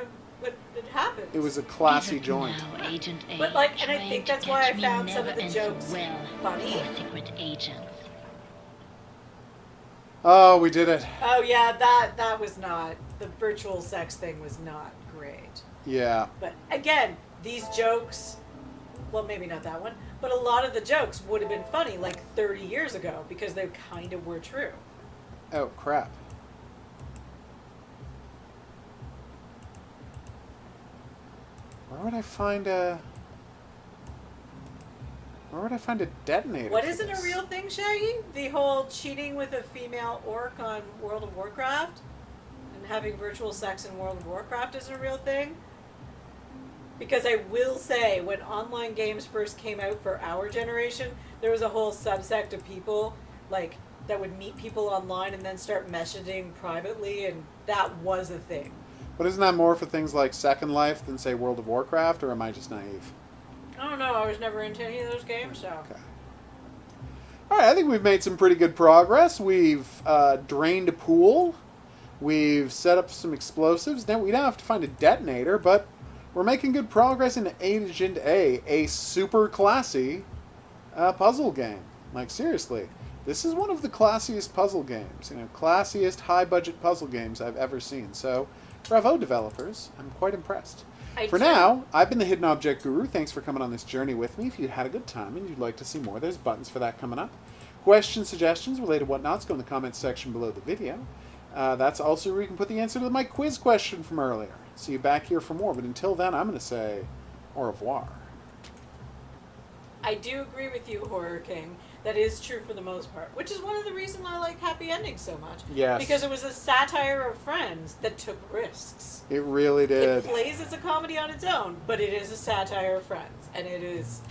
it happened. It was a classy Is it joint. now, Agent A, But, like, and I trying think to that's why I catch me found some never of the ends jokes well funny. for secret agents. Oh, we did it. Oh yeah, that was not, the virtual sex thing was not great. Yeah. But again, these jokes, well, maybe not that one, but a lot of the jokes would have been funny like 30 years ago because they kind of were true. Oh, crap. Where would I find a detonator? What for isn't a this? real thing, Shaggy? The whole cheating with a female orc on World of Warcraft and having virtual sex in World of Warcraft isn't a real thing? Because I will say, when online games first came out for our generation, there was a whole subsect of people like that would meet people online and then start messaging privately, and that was a thing. But isn't that more for things like Second Life than, say, World of Warcraft, or am I just naive? I don't know. I was never into any of those games, so. Okay. All right, I think we've made some pretty good progress. We've drained a pool. We've set up some explosives. Now we don't have to find a detonator, but we're making good progress in Agent A super classy puzzle game. Like, seriously, this is one of the classiest puzzle games. You know, classiest high-budget puzzle games I've ever seen. So Bravo, developers. I'm quite impressed. For do- now, I've been the Hidden Object Guru. Thanks for coming on this journey with me. If you had a good time and you'd like to see more, there's buttons for that coming up. Questions, suggestions, related whatnots, go in the comments section below the video. That's also where you can put the answer to my quiz question from earlier. See you back here for more, but until then, I'm going to say au revoir. I do agree with you, Horror King. That is true for the most part, which is one of the reasons I like Happy Endings so much. Yes. Because it was a satire of Friends that took risks. It really did. It plays as a comedy on its own, but it is a satire of Friends, and it is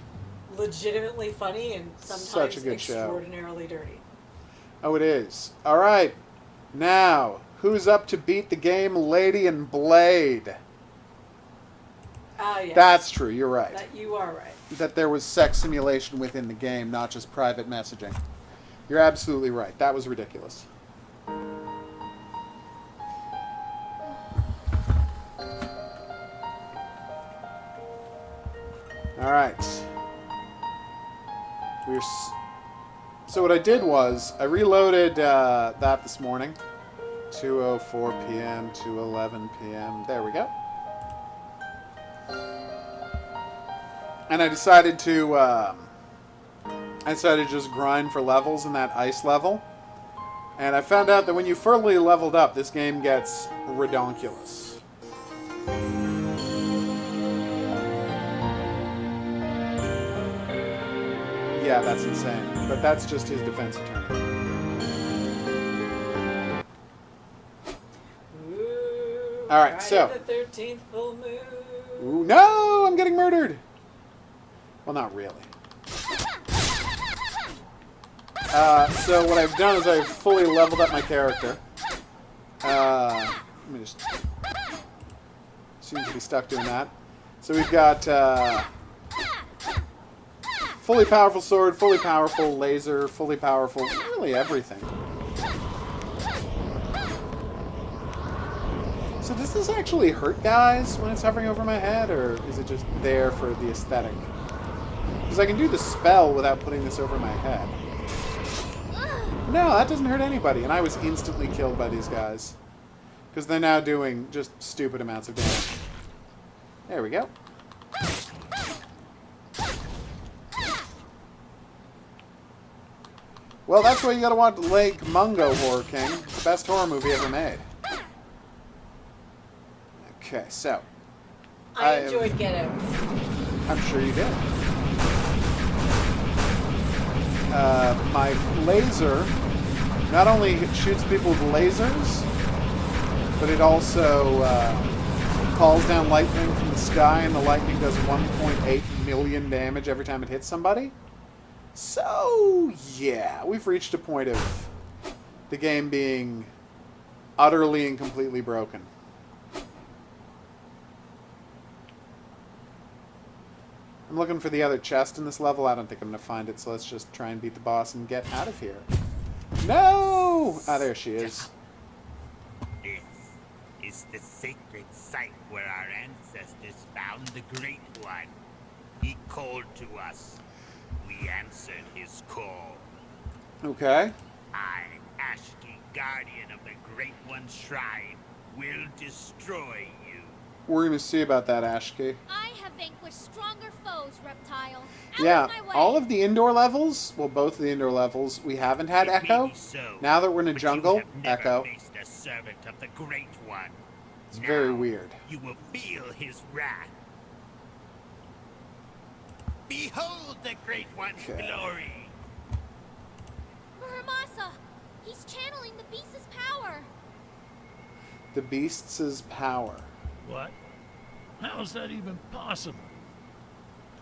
legitimately funny and sometimes Such a good show. extraordinarily dirty. Oh, it is. All right. Now, who's up to beat the game, Lady and Blade? Ah, yes. That's true. You're right. That you are right. That there was sex simulation within the game, not just private messaging. You're absolutely right. That was ridiculous. All right. So what I did was I reloaded that this morning. 2:04 p.m. to 11 p.m. There we go. And I decided to just grind for levels in that ice level. And I found out that when you fully leveled up, this game gets redonkulous. Yeah, that's insane. But that's just his defense attorney. Ooh, All right, Friday so. the 13th full moon. Ooh, no, I'm getting murdered. Well, not really. So what I've done is I've fully leveled up my character. Let me just... Seems to be stuck doing that. So we've got fully powerful sword, fully powerful laser, fully powerful... really everything. So does this actually hurt guys when it's hovering over my head, or is it just there for the aesthetic? Because I can do the spell without putting this over my head. No, that doesn't hurt anybody, and I was instantly killed by these guys. Because they're now doing just stupid amounts of damage. There we go. Well, that's why you gotta watch Lake Mungo, Horror King. It's the best horror movie ever made. Okay, so. I enjoyed Get Out. I'm sure you did. My laser not only shoots people with lasers, but it also calls down lightning from the sky, and the lightning does 1.8 million damage every time it hits somebody. So, yeah, we've reached a point of the game being utterly and completely broken. I'm looking for the other chest in this level. I don't think I'm going to find it, so let's just try and beat the boss and get out of here. No! Ah, there she is. This is the sacred site where our ancestors found the Great One. He called to us. We answered his call. Okay. I, Ashki, guardian of the Great One's shrine, will destroy you. We're going to see about that, Ashki. I have vanquished stronger foes, reptile. Yeah, Out of my way. all of the indoor levels, well, both of the indoor levels, we haven't had It may Echo. be so, Now that we're in a but jungle, you have never Echo. faced a servant of the Great One. It's very Now, weird. You will feel his wrath. Behold the Great One's Okay. glory. Muramasa, he's channeling the beast's power. The beast's power. What? How is that even possible?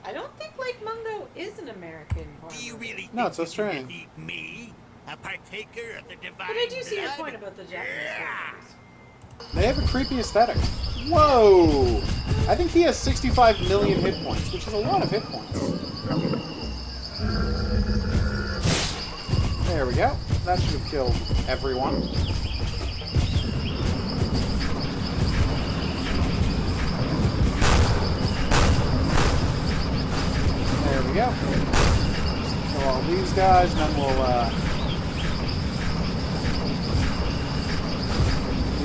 I don't think Lake Mungo is an American horror Do you movie. really No, think it's you Australian. can defeat me, a partaker of the divine But I do see your blood? point about the Japanese horror movies. They have a creepy aesthetic. Whoa! I think he has 65 million hit points, which is a lot of hit points. There we go. That should have killed everyone. There we go. Kill all these guys, and then we'll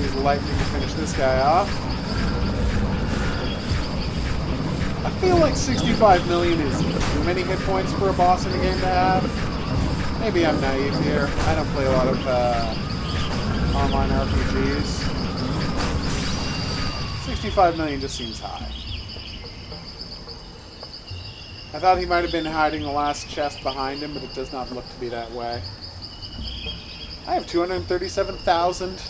use use lightning to finish this guy off. I feel like 65 million is too many hit points for a boss in a game to have. Maybe I'm naive here. I don't play a lot of online RPGs. 65 million just seems high. I thought he might have been hiding the last chest behind him, but it does not look to be that way. I have 237,000.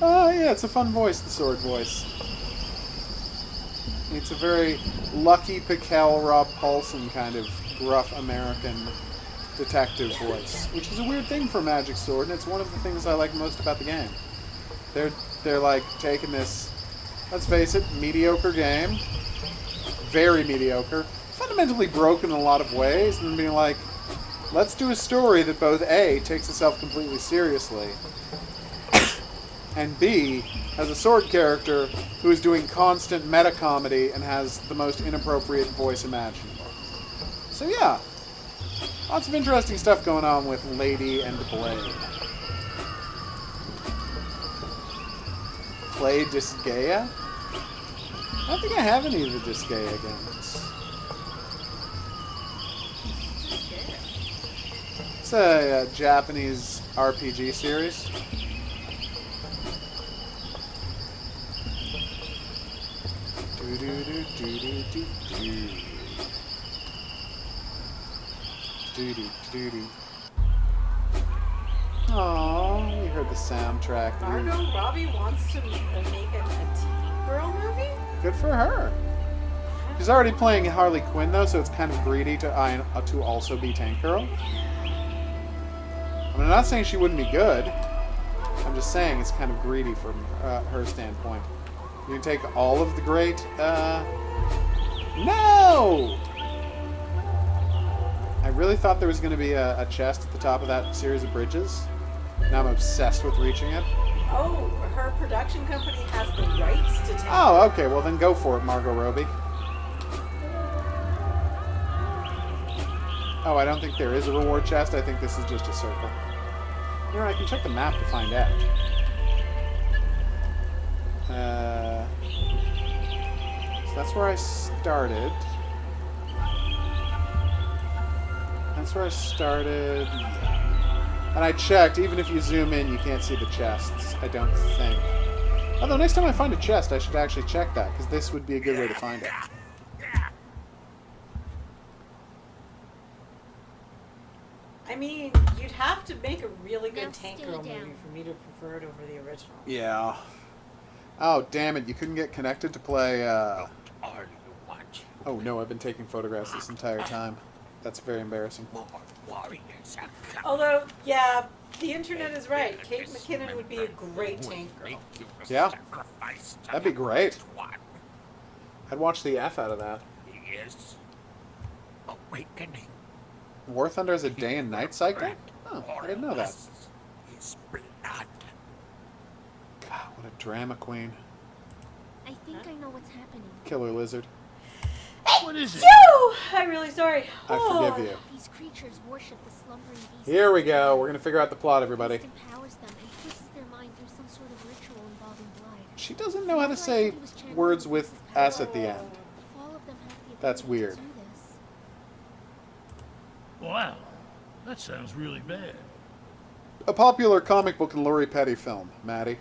Oh, yeah, it's a fun voice, the sword voice. It's a very Lucky Piquel, Rob Paulson kind of gruff American detective voice, which is a weird thing for Magic Sword, and it's one of the things I like most about the game. They're like taking this, let's face it, mediocre game, very mediocre, fundamentally broken in a lot of ways, and being like, let's do a story that both A, takes itself completely seriously, and B, has a sword character who is doing constant meta-comedy and has the most inappropriate voice imaginable. So yeah, lots of interesting stuff going on with Lady and Blade. Play Disgaea? I don't think I have any of the Disgaea games. It's a Japanese RPG series. Aww, we heard the soundtrack. Margot Robbie wants to make a Tank Girl movie? Good for her. She's already playing Harley Quinn, though, so it's kind of greedy to also be Tank Girl. I mean, I'm not saying she wouldn't be good. I'm just saying it's kind of greedy from her standpoint. You can take all of the great... No! I really thought there was going to be a chest at the top of that series of bridges. Now I'm obsessed with reaching it. Oh, her production company has the rights to take. Oh, okay. Well, then go for it, Margot Robbie. Oh, I don't think there is a reward chest. I think this is just a circle. You know, I can check the map to find out. So that's where I started. That's where I started. Yeah. And I checked. Even if you zoom in, you can't see the chests. I don't think. Although next time I find a chest, I should actually check that, because this would be a good way to find it. I mean, you'd have to make a really good Now Tank stay Girl down. movie for me to prefer it over the original. Yeah. Oh, damn it. You couldn't get connected to play, Are you watching? Oh, no, I've been taking photographs this entire time. That's very embarrassing. More warriors are coming. Although, yeah, the internet is right. Kate McKinnon would be a great Tank Girl. Yeah. That'd be great. One I'd watch the F out of that. is awakening. War Thunder is a day and night cycle? Oh, I didn't know that. His blood. God, what a drama queen. I think I know what's happening. Killer lizard. What is it? Phew! I'm really sorry. I forgive you. These creatures worship the slumbering beast. Here we go. We're going to figure out the plot, everybody. The beast empowers them and twists their mind through some sort of ritual involving blood. She doesn't know how to say words with S at the end. If all of them have the That's ability to weird. do this, Wow. That sounds really bad. A popular comic book and Lori Petty film, Maddie.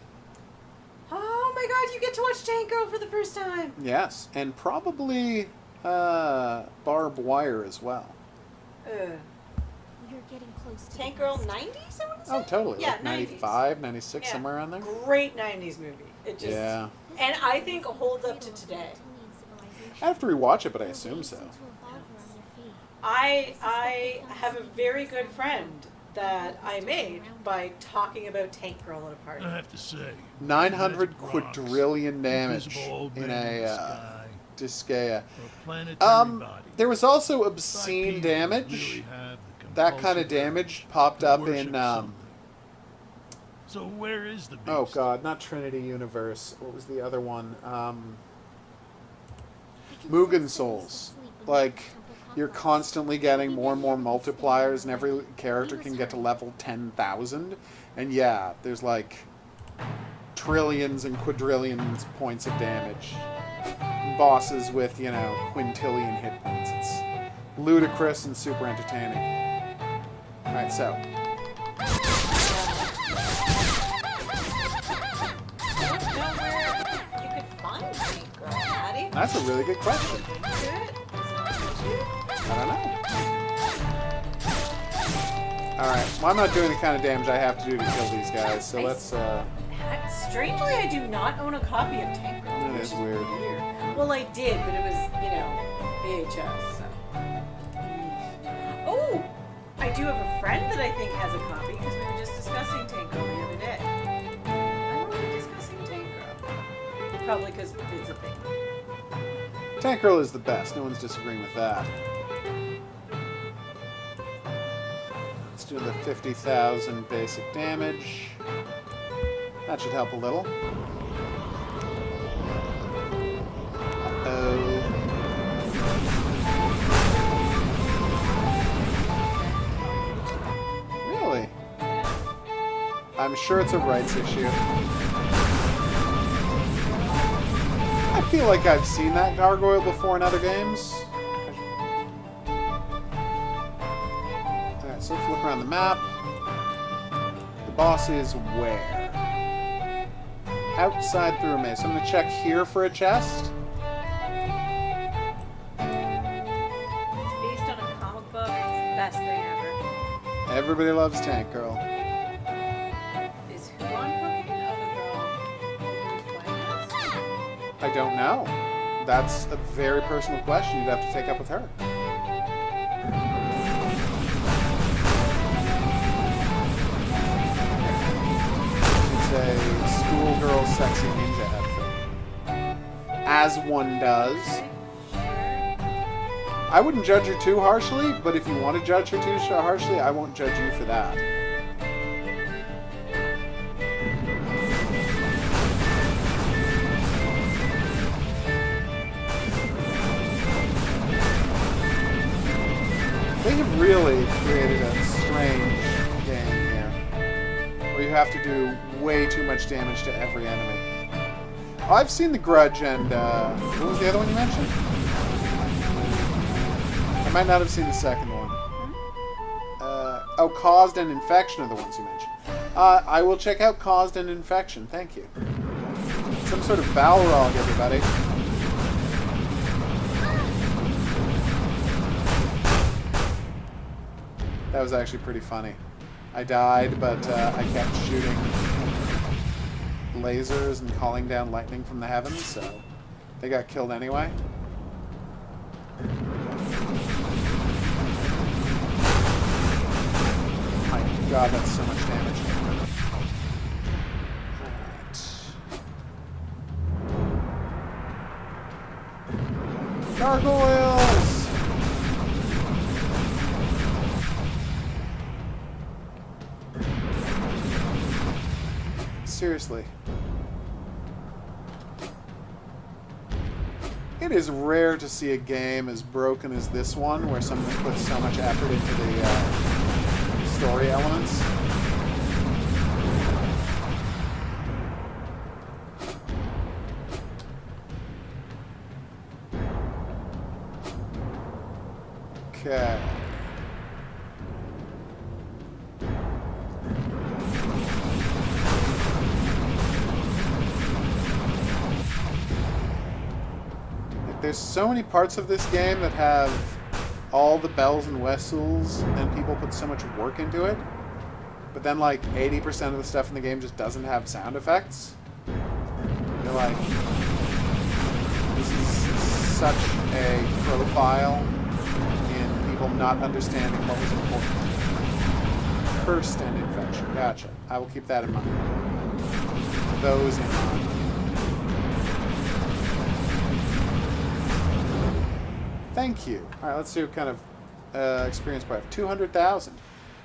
Oh my god, you get to watch Tank Girl for the first time. Yes, and probably Barbed Wire as well. we are getting close to Tank the Girl beast. 90s, I want to say? Oh, totally. Yeah, Like 90s. 95, 96, Yeah. somewhere around there. Great 90s movie. It just, Yeah. This And I is think the holds up cradle to of today. reptilian civilization. I have to rewatch it, but I Their assume waves so. seem to evolve around their feet. I have a very good friend that I made by talking about Tank Girl at a party. I have to say. 900 magic rocks, quadrillion damage invisible old in man in the a sky, Disgaea. or planetary body. There was also Like obscene people damage. really have the That kind of compulsive damage urge popped to up worship in something. So where is the beast? oh god, not Trinity Universe. What was the other one? I can Mugen sense the beast Souls. asleep beneath Like, the temple you're constantly getting more and more multipliers, and every character can get to level 10,000. And yeah, there's like trillions and quadrillions points of damage. Bosses with, you know, quintillion hit points. It's ludicrous and super entertaining. Alright, so. You could find me, girl, Maddie. That's a really good question. Good. I don't know. Alright, well, I'm not doing the kind of damage I have to do to kill these guys, so let's, Strangely, I do not own a copy of Tank Girl. That which is weird. Well, I did, but it was, you know, VHS, so. Oh! I do have a friend that I think has a copy, because we were just discussing Tank Girl the other day. Why were we discussing Tank Girl? Probably because it's a thing. Tank Girl is the best. No one's disagreeing with that. Let's do the 50,000 basic damage. That should help a little. Uh-oh. Really? I'm sure it's a rights issue. I feel like I've seen that gargoyle before in other games. Alright, so let's look around the map. The boss is where? Outside through a maze. So I'm going to check here for a chest. It's based on a comic book. It's the best thing ever. Everybody loves Tank Girl. Is who on cocaine? Oh, the girl who's finest? I don't know. That's a very personal question you'd have to take up with her. It's a schoolgirl sexy ninja outfit. As one does. I wouldn't judge her too harshly, but if you want to judge her too harshly, I won't judge you for that. They have really created a strange game here, where you have to do way too much damage to every enemy. Oh, I've seen The Grudge and, what was the other one you mentioned? I might not have seen the second one. Oh, Caused and Infection are the ones you mentioned. I will check out Caused and Infection, thank you. Some sort of Balrog, everybody. That was actually pretty funny. I died, but I kept shooting lasers and calling down lightning from the heavens, so they got killed anyway. My god, that's so much damage. Alright. Gargoyles! Seriously. It is rare to see a game as broken as this one, where someone has put so much effort into the story elements. Okay. There's so many parts of this game that have all the bells and whistles, and people put so much work into it. But then, like, 80% of the stuff in the game just doesn't have sound effects. You're like, this is such a profile in people not understanding what was important. First and Infection. Gotcha. I will keep that in mind. Those in mind. Thank you. Alright, let's do kind of experience point. 200,000.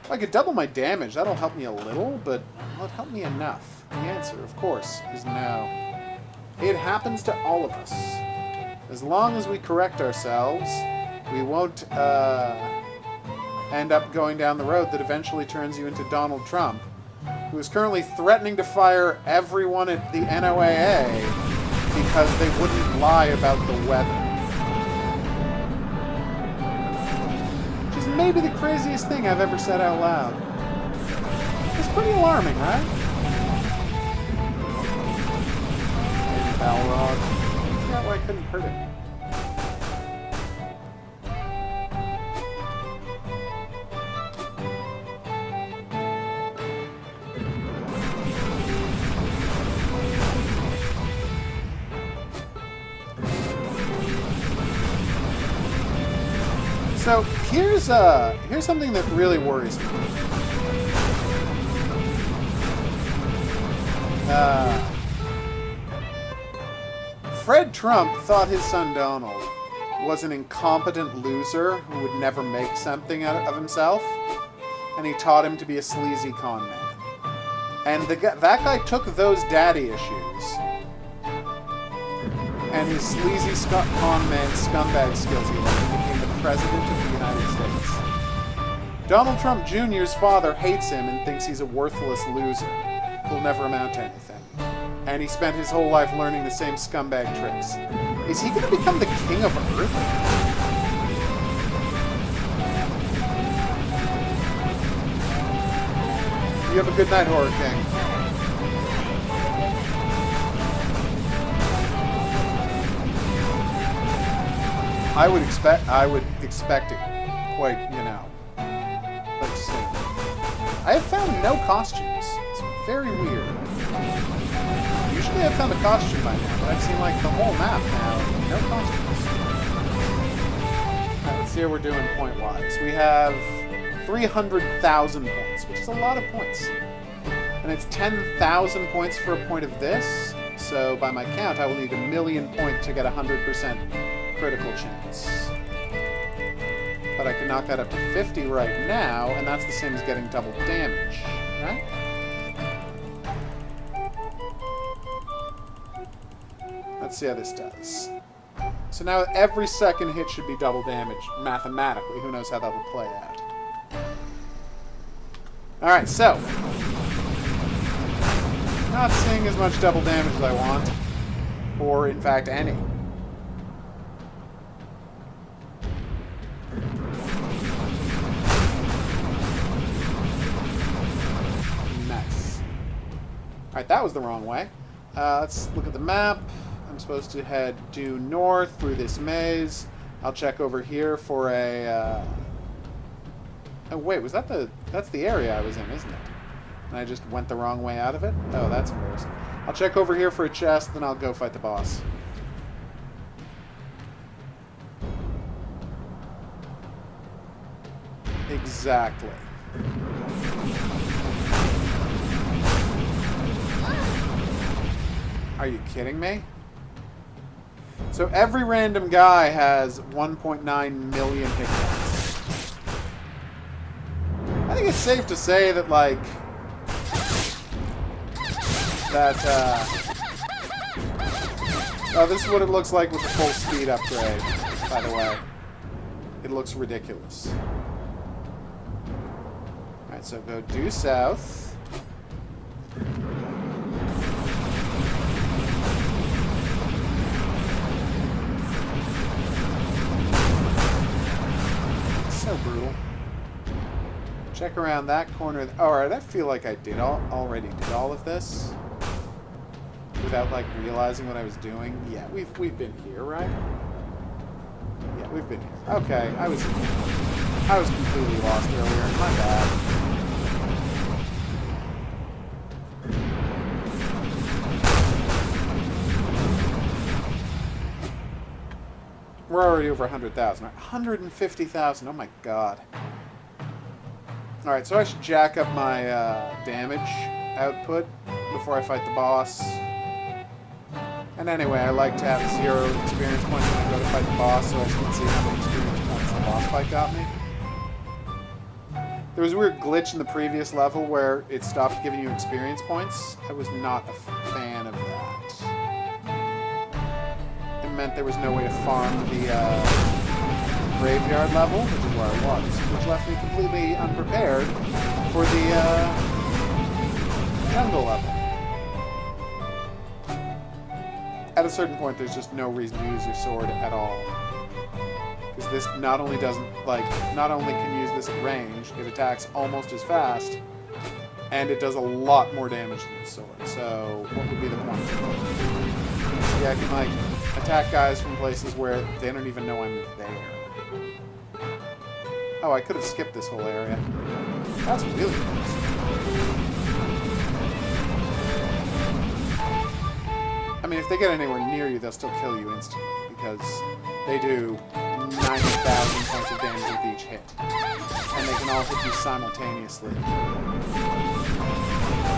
If I could double my damage, that'll help me a little, but will it help me enough? The answer, of course, is no. It happens to all of us. As long as we correct ourselves we won't end up going down the road that eventually turns you into Donald Trump, who is currently threatening to fire everyone at the NOAA because they wouldn't lie about the weather. Which is maybe the craziest thing I've ever said out loud. It's pretty alarming, right? Balrog. I forgot why I couldn't hurt it. So here's something that really worries me. Fred Trump thought his son Donald was an incompetent loser who would never make something out of himself, and he taught him to be a sleazy con man. And that guy took those daddy issues and his sleazy con man scumbag skills he learned and became the president of the United States. Donald Trump Jr.'s father hates him and thinks he's a worthless loser who'll never amount to anything. And he spent his whole life learning the same scumbag tricks. Is he going to become the king of Earth? You have a good night, Horror King. I would expect it quite, like soon. I have found no costumes. It's very weird. Usually I've found a costume by now, but I've seen like the whole map now. No costumes. Right, let's see how we're doing point-wise. We have 300,000 points, which is a lot of points. And it's 10,000 points for a point of this. So by my count, I will need 1,000,000 points to get 100% critical chance. But I can knock that up to 50 right now, and that's the same as getting double damage, right? Let's see how this does. So now every second hit should be double damage, mathematically. Who knows how that will play out. Alright, so. Not seeing as much double damage as I want. Or, in fact, any. Nice. Alright, that was the wrong way. Let's look at the map. I'm supposed to head due north through this maze. I'll check over here for a... Oh, wait, was that the... That's the area I was in, isn't it? And I just went the wrong way out of it? Oh, that's embarrassing. I'll check over here for a chest, then I'll go fight the boss. Exactly. Are you kidding me? So every random guy has 1.9 million hit points. I think it's safe to say that, like, oh, this is what it looks like with the full speed upgrade, by the way. It looks ridiculous. Alright, so go due south. So brutal. Check around that corner. Alright, I feel like I already did all of this without like realizing what I was doing. Yeah, we've been here, right? Yeah, we've been here. Okay, I was completely lost earlier. My bad. We're already over 100,000. 150,000. Oh my god. Alright, so I should jack up my damage output before I fight the boss. And anyway, I like to have 0 experience points when I go to fight the boss, so I can see how many experience points the boss fight got me. There was a weird glitch in the previous level where it stopped giving you experience points. I was not a fan of that. It meant there was no way to farm the graveyard level, which is where I was, which left me completely unprepared for the jungle level. At a certain point, there's just no reason to use your sword at all. Because this not only can use this at range, it attacks almost as fast, and it does a lot more damage than the sword. So, what would be the point? Yeah, I can, like, attack guys from places where they don't even know I'm there. Oh, I could have skipped this whole area. That's really close. I mean, if they get anywhere near you, they'll still kill you instantly, because they do 90,000 points of damage with each hit. And they can all hit you simultaneously.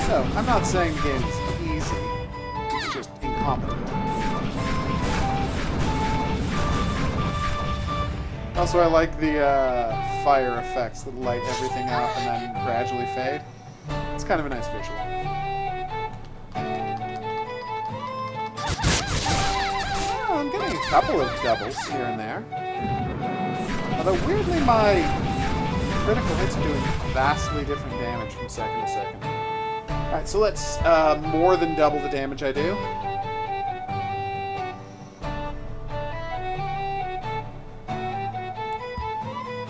So, I'm not saying the game is easy, it's just incompetent. Also, I like the fire effects that light everything up and then gradually fade. It's kind of a nice visual. Oh, I'm getting a couple of doubles here and there. Although, weirdly, my critical hits are doing vastly different damage from second to second. Alright, so let's more than double the damage I do.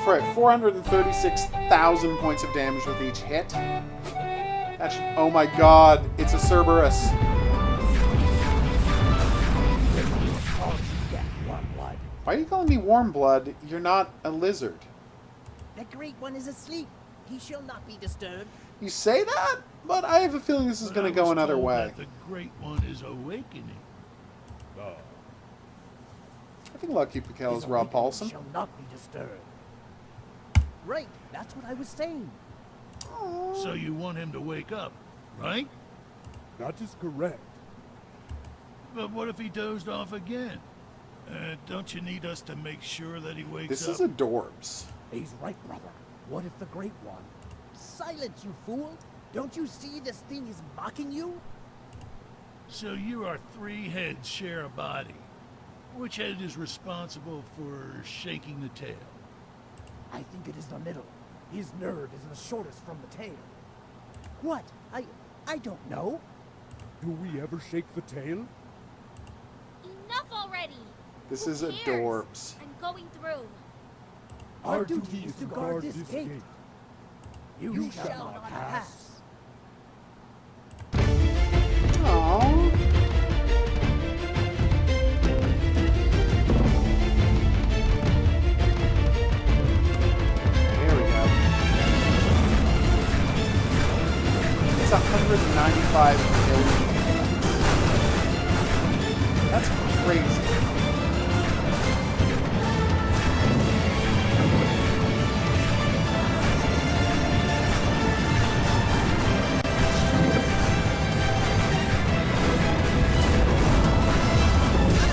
Right, 436,000 points of damage with each hit. That should, oh my god, it's a Cerberus. Why are you calling me warm blood? You're not a lizard. The Great One is asleep. He shall not be disturbed. You say that? But I have a feeling this is going to go another way. The Great One is awakening. I think Lucky Pikel is Rob Paulson. Shall not be disturbed. Right, that's what I was saying. So you want him to wake up, right? That is correct. But what if he dozed off again? Don't you need us to make sure that he wakes This up? is adorbs. He's right, brother. What if the Great One... Silence, you fool! Don't you see this thing is mocking you? So you are 3 heads share a body. Which head is responsible for shaking the tail? I think it is the middle. His nerve is the shortest from the tail. What? I don't know. Do we ever shake the tail? Enough already! This Who is cares? adorbs. I'm going through. Our duty is to guard this gate. You shall not pass. Aww. There we go. It's 195 million. That's crazy.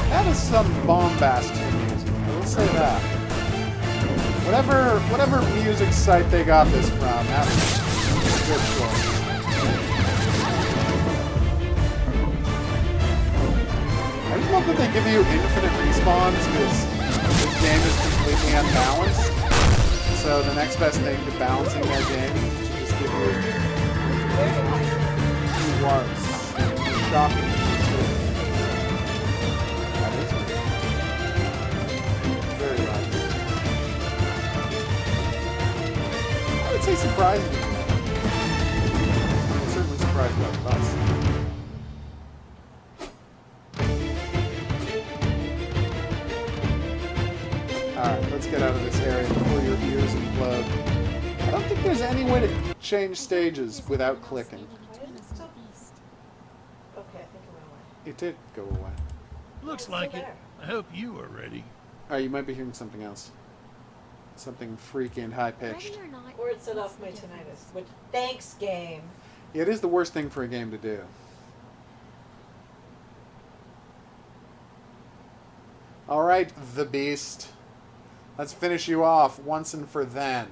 That is some bombastic music. I will say that. Whatever music site they got this from, that was a good choice. I just love that they give you infinite respawns because this game is completely unbalanced. So the next best thing to balancing their game is to just give you two warps. Shocking. That is weird. Very right. I would say surprisingly. I'm certainly surprised by us. Alright, let's get out of this area before your ears implode. I don't think there's any way to change stages without clicking. Why did it stop? Okay, I think it went away. It did go away. Looks It's like still it. there. I hope you are ready. Alright, you might be hearing something else. Something freaky and high-pitched. Ready or not, Or it set what's off the my difference? tinnitus. Which, thanks, game. Yeah, it is the worst thing for a game to do. Alright, the beast. Let's finish you off once and for then.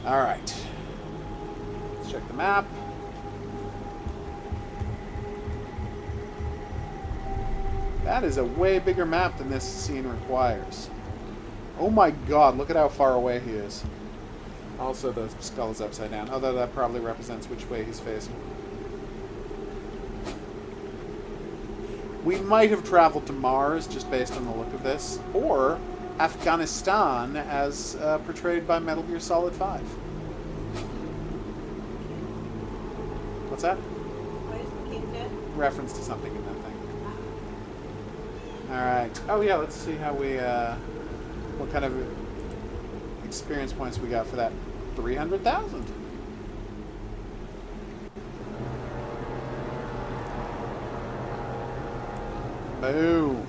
Alright. Let's check the map. That is a way bigger map than this scene requires. Oh my god, look at how far away he is. Also, the skull is upside down, although that probably represents which way he's facing. We might have traveled to Mars, just based on the look of this, or Afghanistan, as portrayed by Metal Gear Solid 5. What's that? Why is the king dead? Reference to something in that thing. Alright. Oh yeah, let's see how we, what kind of experience points we got for that. 300,000. Boom.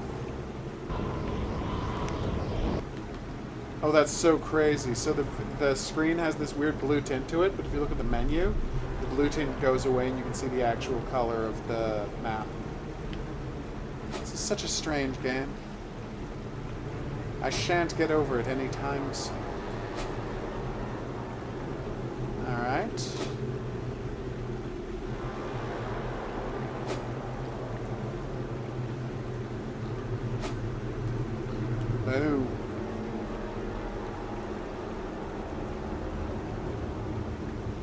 Oh, that's so crazy. So the screen has this weird blue tint to it, but if you look at the menu, the blue tint goes away and you can see the actual color of the map. This is such a strange game. I shan't get over it any time soon. Alright. Boom.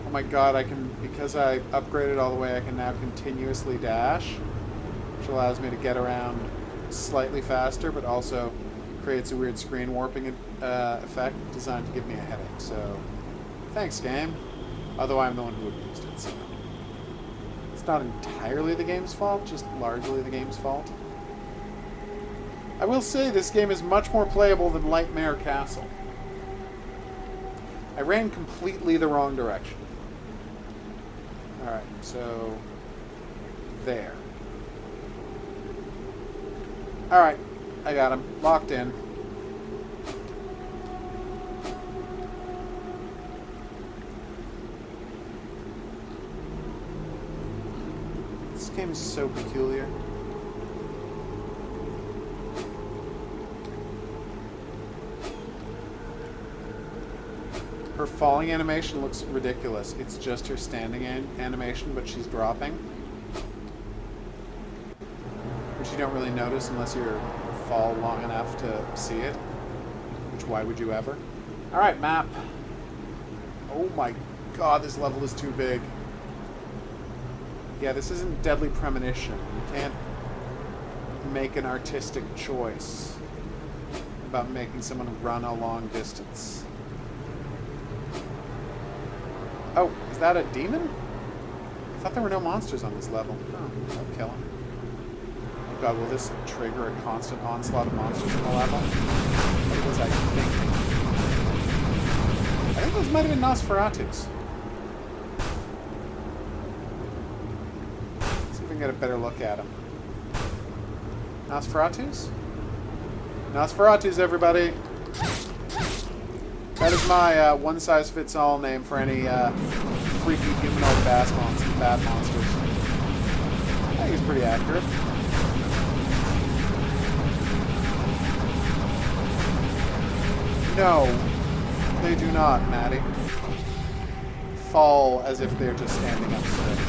Oh my god, I can, because I upgraded all the way, I can now continuously dash, which allows me to get around slightly faster, but also creates a weird screen warping effect designed to give me a headache. So, thanks, game. Although I'm the one who abused it, so it's not entirely the game's fault, just largely the game's fault. I will say this game is much more playable than Lightmare Castle. I ran completely the wrong direction. Alright, so there. Alright, I got him. Locked in. This game is so peculiar. Her falling animation looks ridiculous. It's just her standing animation, but she's dropping. Which you don't really notice unless you fall long enough to see it. Which, why would you ever? Alright, map. Oh my god, this level is too big. Yeah, this isn't Deadly Premonition. You can't make an artistic choice about making someone run a long distance. Oh, is that a demon? I thought there were no monsters on this level. Oh, I'll kill him. Oh god, will this trigger a constant onslaught of monsters in the level? What was I thinking? I think those might have been Nosferatus. See if we can get a better look at him. Nosferatus? Nosferatus, everybody! That is my one-size-fits-all name for any freaky humanoid bat monsters. I think it's pretty accurate. No, they do not, Maddie. Fall as if they're just standing up straight.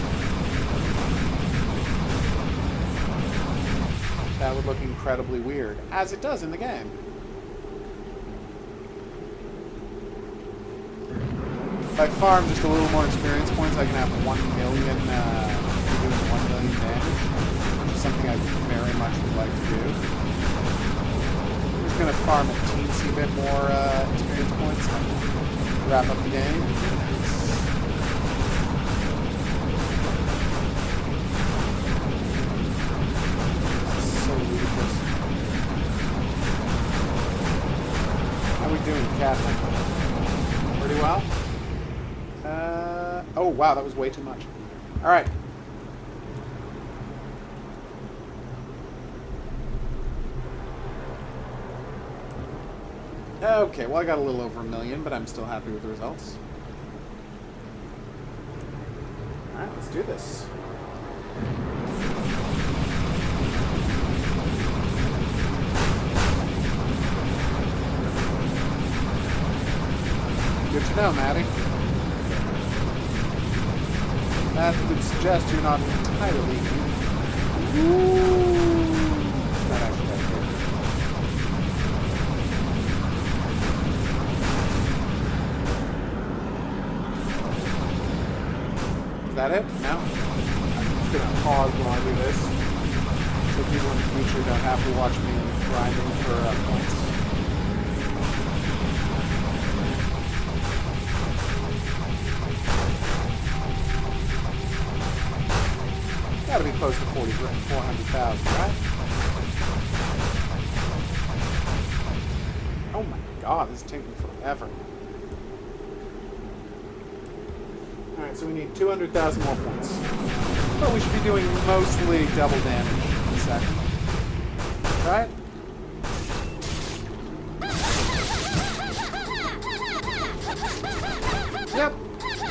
That would look incredibly weird, as it does in the game. If I farm just a little more experience points, I can have 1 million, doing 1 million damage, which is something I very much would like to do. I'm just going to farm a teensy bit more experience points and wrap up the game. This is so ludicrous. How are we doing, Captain? Pretty well? Oh, wow, that was way too much. Alright. Okay, well, I got a little over 1 million, but I'm still happy with the results. Alright, let's do this. Good to know, Maddie. That would suggest you're not entirely... Ooh, That actually got hit. Is that it? No? I'm just gonna pause while I do this, so people in the future don't have to watch me grinding for points. Gotta be close to 400,000, right? Oh my god, this is taking forever. Alright, so we need 200,000 more points. But we should be doing mostly double damage in a second. Right? Yep.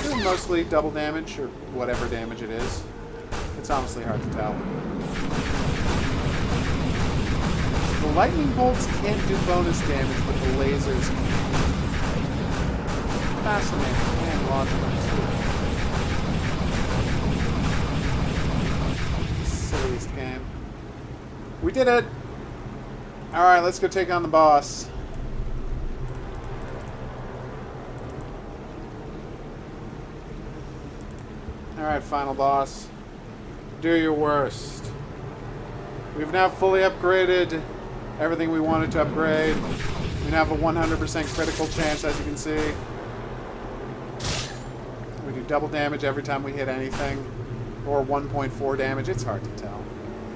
Doing mostly double damage, or whatever damage it is. It's honestly hard to tell. The lightning bolts can't do bonus damage, but the lasers can. Fascinating and logical too. Silliest game. We did it! Alright, let's go take on the boss. Alright, final boss. Do your worst. We've now fully upgraded everything we wanted to upgrade. We now have a 100% critical chance, as you can see. We do double damage every time we hit anything. Or 1.4 damage. It's hard to tell.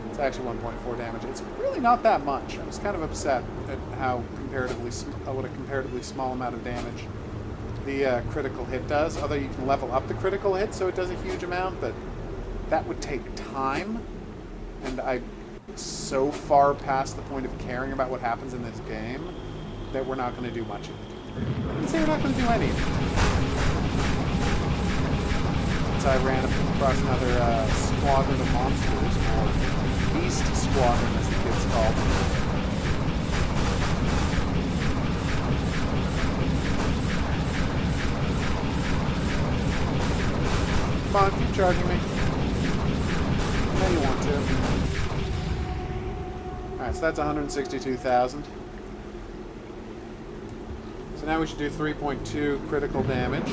It's actually 1.4 damage. It's really not that much. I was kind of upset at how what a comparatively small amount of damage the critical hit does. Although you can level up the critical hit so it does a huge amount, but that would take time, and I'm so far past the point of caring about what happens in this game that we're not going to do much of it. I can say we're not going to do any of it. Since I ran across another squadron of monsters, or Beast Squadron as the kids call them. Come on, keep charging me. I know you want to. Alright, so that's 162,000. So now we should do 3.2 critical damage.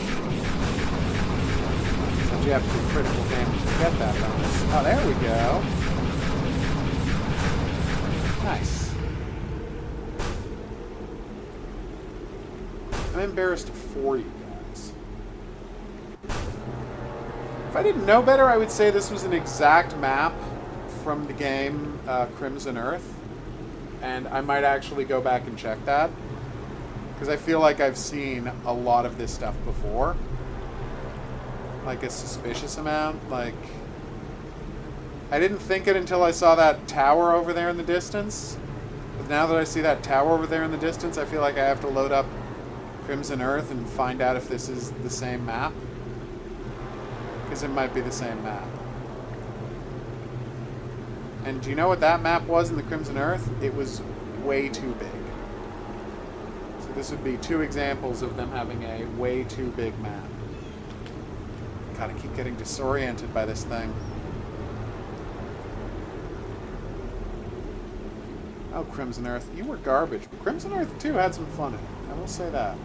Since you have to do critical damage to get that bonus. Oh, there we go. Nice. I'm embarrassed for you guys. If I didn't know better, I would say this was an exact map from the game Crimson Earth. And I might actually go back and check that. Because I feel like I've seen a lot of this stuff before. Like a suspicious amount. Like, I didn't think it until I saw that tower over there in the distance. But now that I see that tower over there in the distance, I feel like I have to load up Crimson Earth and find out if this is the same map. Because it might be the same map. And do you know what that map was in the Crimson Earth? It was way too big. So this would be two examples of them having a way too big map. God, I keep getting disoriented by this thing. Oh, Crimson Earth, you were garbage. But Crimson Earth 2 had some fun in it. I will say that.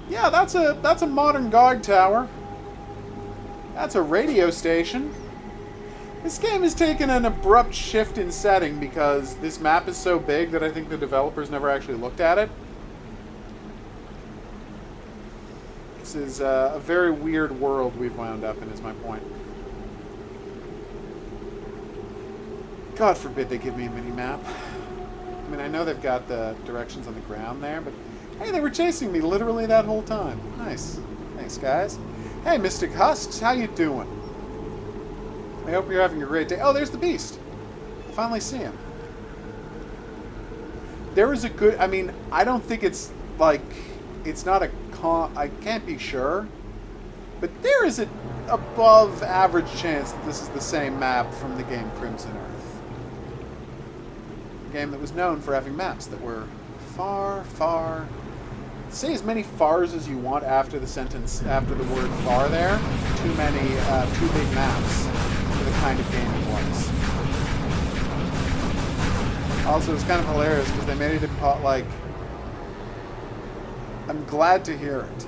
Yeah, that's a modern guard tower. That's a radio station. This game has taken an abrupt shift in setting because this map is so big that I think the developers never actually looked at it. This is a very weird world we've wound up in, is my point. God forbid they give me a mini-map. I mean, I know they've got the directions on the ground there, but hey, they were chasing me literally that whole time. Nice. Thanks, guys. Hey, Mystic Husks, how you doing? I hope you're having a great day. Oh, there's the Beast. I finally see him. There is a good... I mean, I don't think it's, like... It's not a... I can't be sure. But there is an above-average chance that this is the same map from the game Crimson Earth. A game that was known for having maps that were far, far... Say as many fars as you want after the sentence, after the word far there. Too many, too big maps for the kind of game it was. Also, it's kind of hilarious because they made it like. I'm glad to hear it.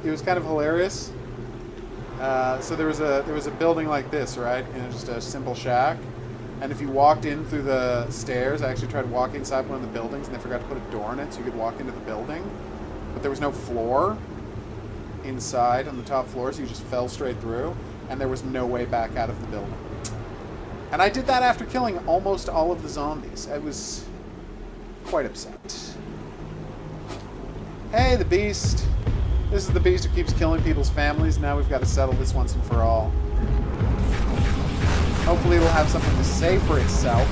It was kind of hilarious. So there was a building like this, right? And just a simple shack. And if you walked in through the stairs, I actually tried to walk inside one of the buildings, and they forgot to put a door in it so you could walk into the building. But there was no floor inside on the top floor, so you just fell straight through, and there was no way back out of the building. And I did that after killing almost all of the zombies. I was quite upset. Hey, the beast. This is the beast who keeps killing people's families. Now we've got to settle this once and for all. Hopefully it'll have something to say for itself.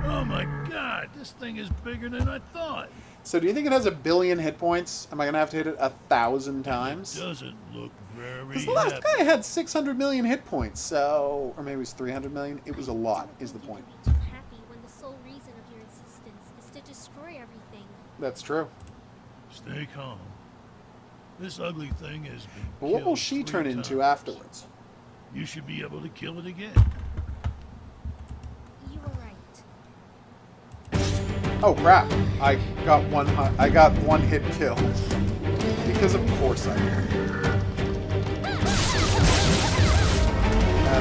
Oh my god, this thing is bigger than I thought. So do you think it has 1 billion hit points? Am I going to have to hit it 1,000 times? It doesn't look very Because the last guy had 600 million hit points, so... Or maybe it was 300 million. It was a lot, is the point. You can be too happy when the sole reason of your existence is to destroy everything. That's true. Stay calm. This ugly thing has been But what will killed she 3 turn into times. afterwards? You should be able to kill it again. You were right. Oh crap! I got one hit kill. Because of course I did.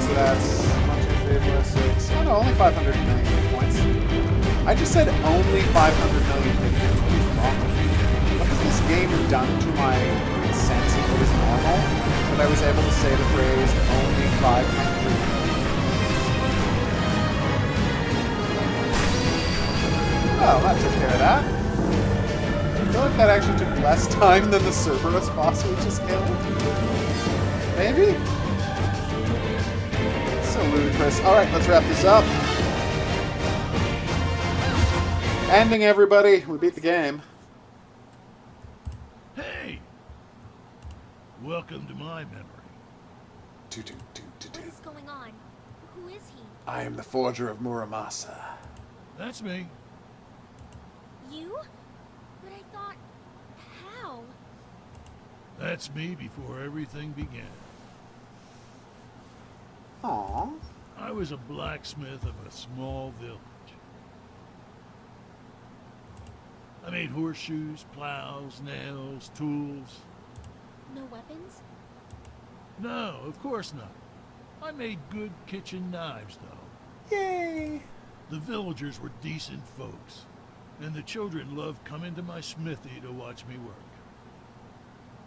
So that's 1, 2, 3, 4, 6. Oh no, only 500 million hit points. I just said only 500 million hit points. What is wrong with me? What has this game done to my sense of what is normal? That I was able to say the phrase only 500 million. Oh, that took care of that. I feel like that actually took less time than the Cerberus boss we just killed. Maybe? So ludicrous. Alright, let's wrap this up. Ending, everybody. We beat the game. Hey! Welcome to my memory. What is going on? Who is he? I am the forger of Muramasa. That's me. You? But I thought... How? That's me before everything began. Aww. I was a blacksmith of a small village. I made horseshoes, plows, nails, tools. No weapons? No, of course not. I made good kitchen knives, though. Yay! The villagers were decent folks, and the children loved coming to my smithy to watch me work.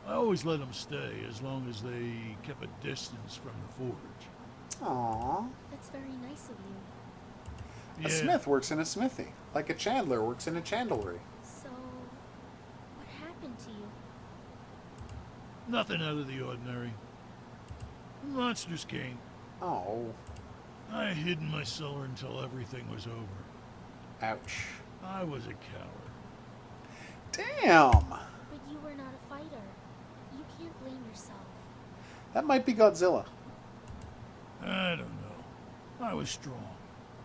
I always let them stay as long as they kept a distance from the forge. Aww. That's very nice of you. A smith works in a smithy, like a chandler works in a chandlery. So... what happened to you? Nothing out of the ordinary. Monsters came. Oh. I hid in my cellar until everything was over. Ouch. I was a coward. Damn! But you were not a fighter. You can't blame yourself. That might be Godzilla. I don't know. I was strong.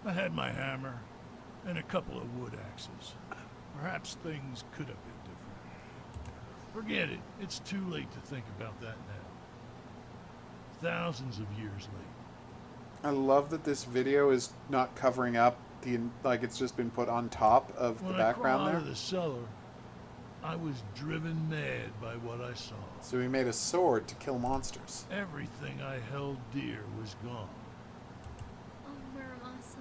I had my hammer and a couple of wood axes. Perhaps things could have been different. Forget it. It's too late to think about that now. Thousands of years late. I love that this video is not covering up the, like it's just been put on top of When the background I crawled out there. of the cellar, I was driven mad by what I saw. So he made a sword to kill monsters. Everything I held dear was gone. Oh, Muramasa.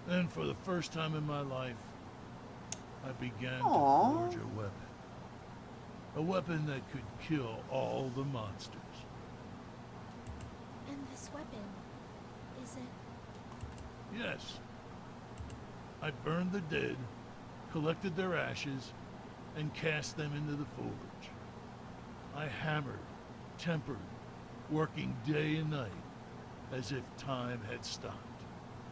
Then for the first time in my life, I began Aww. to forge a weapon. A weapon that could kill all the monsters. And this weapon, is it... Yes. I burned the dead, collected their ashes, and cast them into the forge. I hammered, tempered, working day and night, as if time had stopped.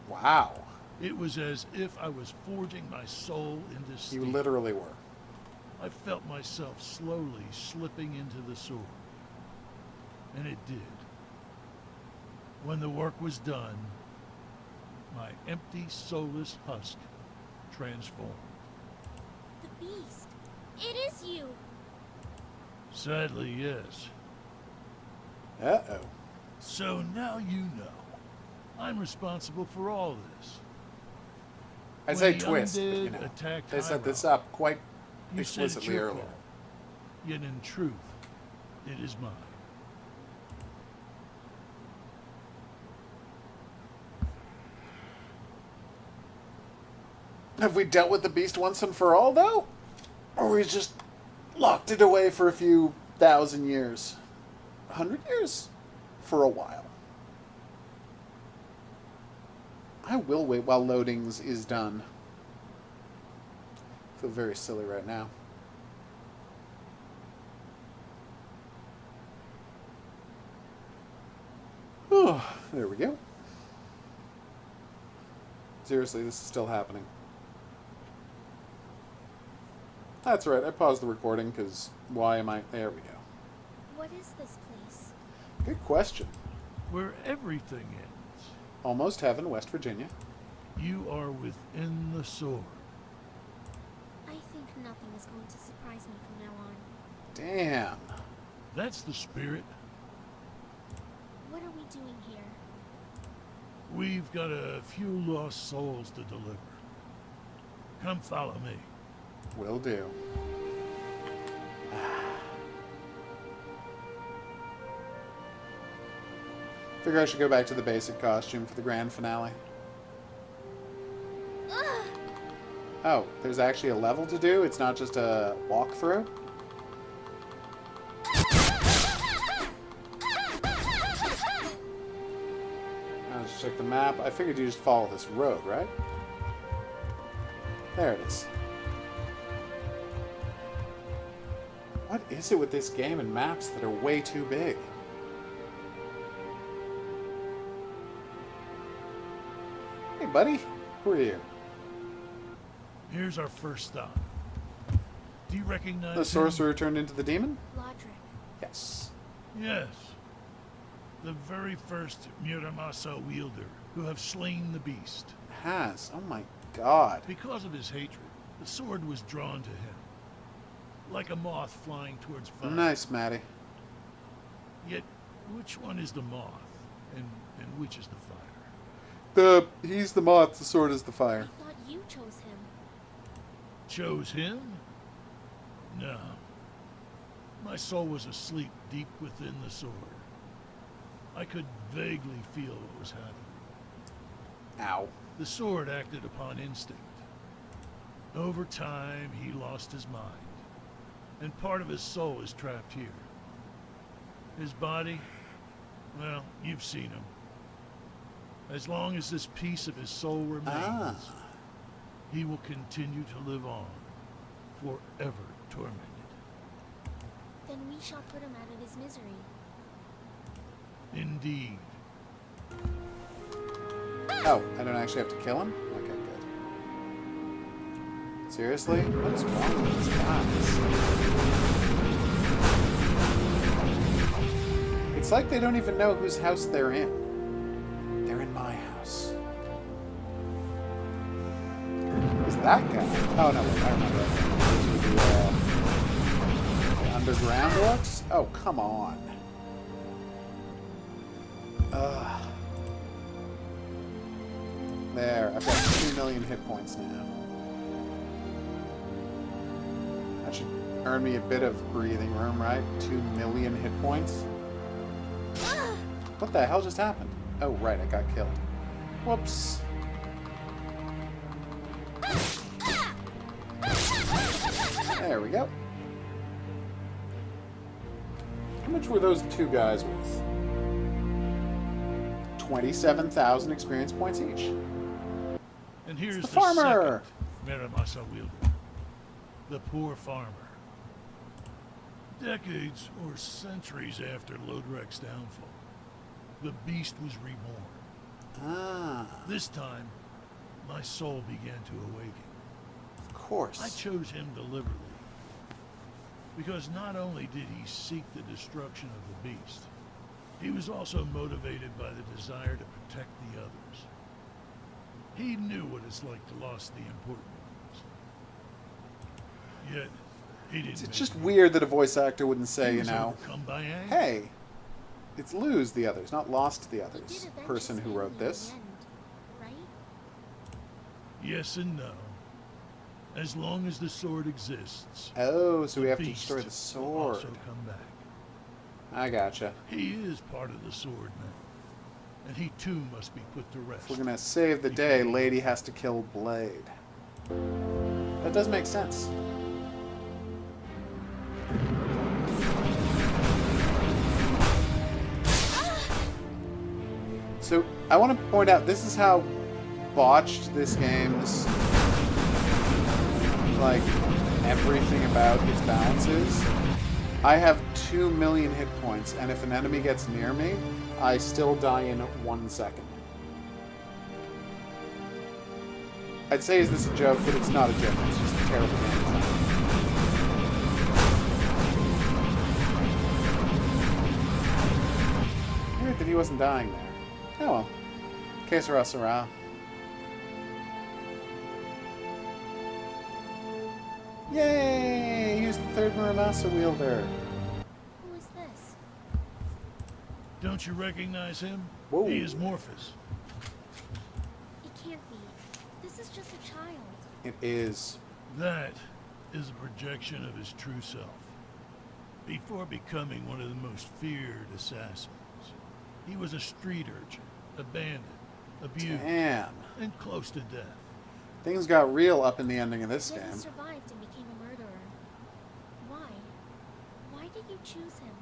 Wow. It was as if I was forging my soul into steel. You literally were. I felt myself slowly slipping into the sword. And it did. When the work was done, my empty, soulless husk transformed. The beast! It is you! Sadly, yes. Uh-oh. So now you know. I'm responsible for all this. I When say the twist, but undead you know, attacked they set this Hyrule, up quite you said it's explicitly your earlier. fault. Yet in truth, it is mine. Have we dealt with the beast once and for all, though? Or we just locked it away for a few thousand years? 100 years? For a while. I will wait while loadings is done. I feel very silly right now. Oh, there we go. Seriously, this is still happening. That's right, I paused the recording because why am I... There we go. What is this place? Good question. Where everything ends. Almost Heaven, West Virginia. You are within the sword. I think nothing is going to surprise me from now on. Damn. That's the spirit. What are we doing here? We've got a few lost souls to deliver. Come follow me. Will do. Figure I should go back to the basic costume for the grand finale. Oh, there's actually a level to do? It's not just a walkthrough? Let's check the map. I figured you just follow this road, right? There it is. What is it with this game and maps that are way too big? Hey, buddy. Who are you? Here's our first stop. Do you recognize The him? sorcerer turned into the demon? Lodric. Yes. Yes. The very first Muramasa wielder who have slain the beast. Has. Oh my god. Because of his hatred, the sword was drawn to him. Like a moth flying towards fire. Nice, Maddie. Yet, which one is the moth? And which is the fire? He's the moth, the sword is the fire. I thought you chose him. Chose him? No. My soul was asleep deep within the sword. I could vaguely feel what was happening. Ow. The sword acted upon instinct. Over time, he lost his mind. And part of his soul is trapped here. His body, well, you've seen him. As long as this piece of his soul remains, he will continue to live on, forever tormented. Then we shall put him out of his misery. Indeed. Oh, I don't actually have to kill him? Okay, good. Seriously? What is wrong with these guys? It's like they don't even know whose house they're in. They're in my house. Who's that guy? Oh, no, wait, I remember. The underground orcs? Oh, come on. Ugh. There, I've got 2 million hit points now. That should earn me a bit of breathing room, right? 2 million hit points? What the hell just happened? Oh, right, I got killed. Whoops. There we go. How much were those two guys worth? 27,000 experience points each. And here's the the farmer. second Muramasa wielder. The poor farmer. Decades or centuries after Lodrek's downfall, the beast was reborn. This time, my soul began to awaken. Of course. I chose him deliberately. Because not only did he seek the destruction of the beast, he was also motivated by the desire to protect the others. He knew what it's like to lose the important ones. Yet, He didn't It's make just me. weird that a voice actor wouldn't say, He you was know, overcome by anger. hey, it's lose the others, not lost the He others. did avenge Person his who wrote family in this. the end, right? Yes and no. As long as the sword exists, Oh, so we the have to beast destroy the will sword. also come back. I gotcha. He is part of the sword now, and he too must be put to rest. If we're gonna save the day, Lady has to kill Blade. That does make sense. So, I want to point out, this is how botched this game's, like, everything about its balance is. I have 2 million hit points, and if an enemy gets near me, I still die in 1 second. I'd say, is this a joke? But it's not a joke. It's just a terrible game design. Weird that he wasn't dying there. Oh well. Que sera, sera. Yay! He's the third Muramasa wielder. Who is this? Don't you recognize him? Whoa. He is Morphus. It can't be. This is just a child. It is. That is a projection of his true self. Before becoming one of the most feared assassins, he was a street urchin, abandoned, abused, Damn. and close to death. Things got real up in the ending of this Yet he game. survived and became a murderer. Why? Why did you choose him?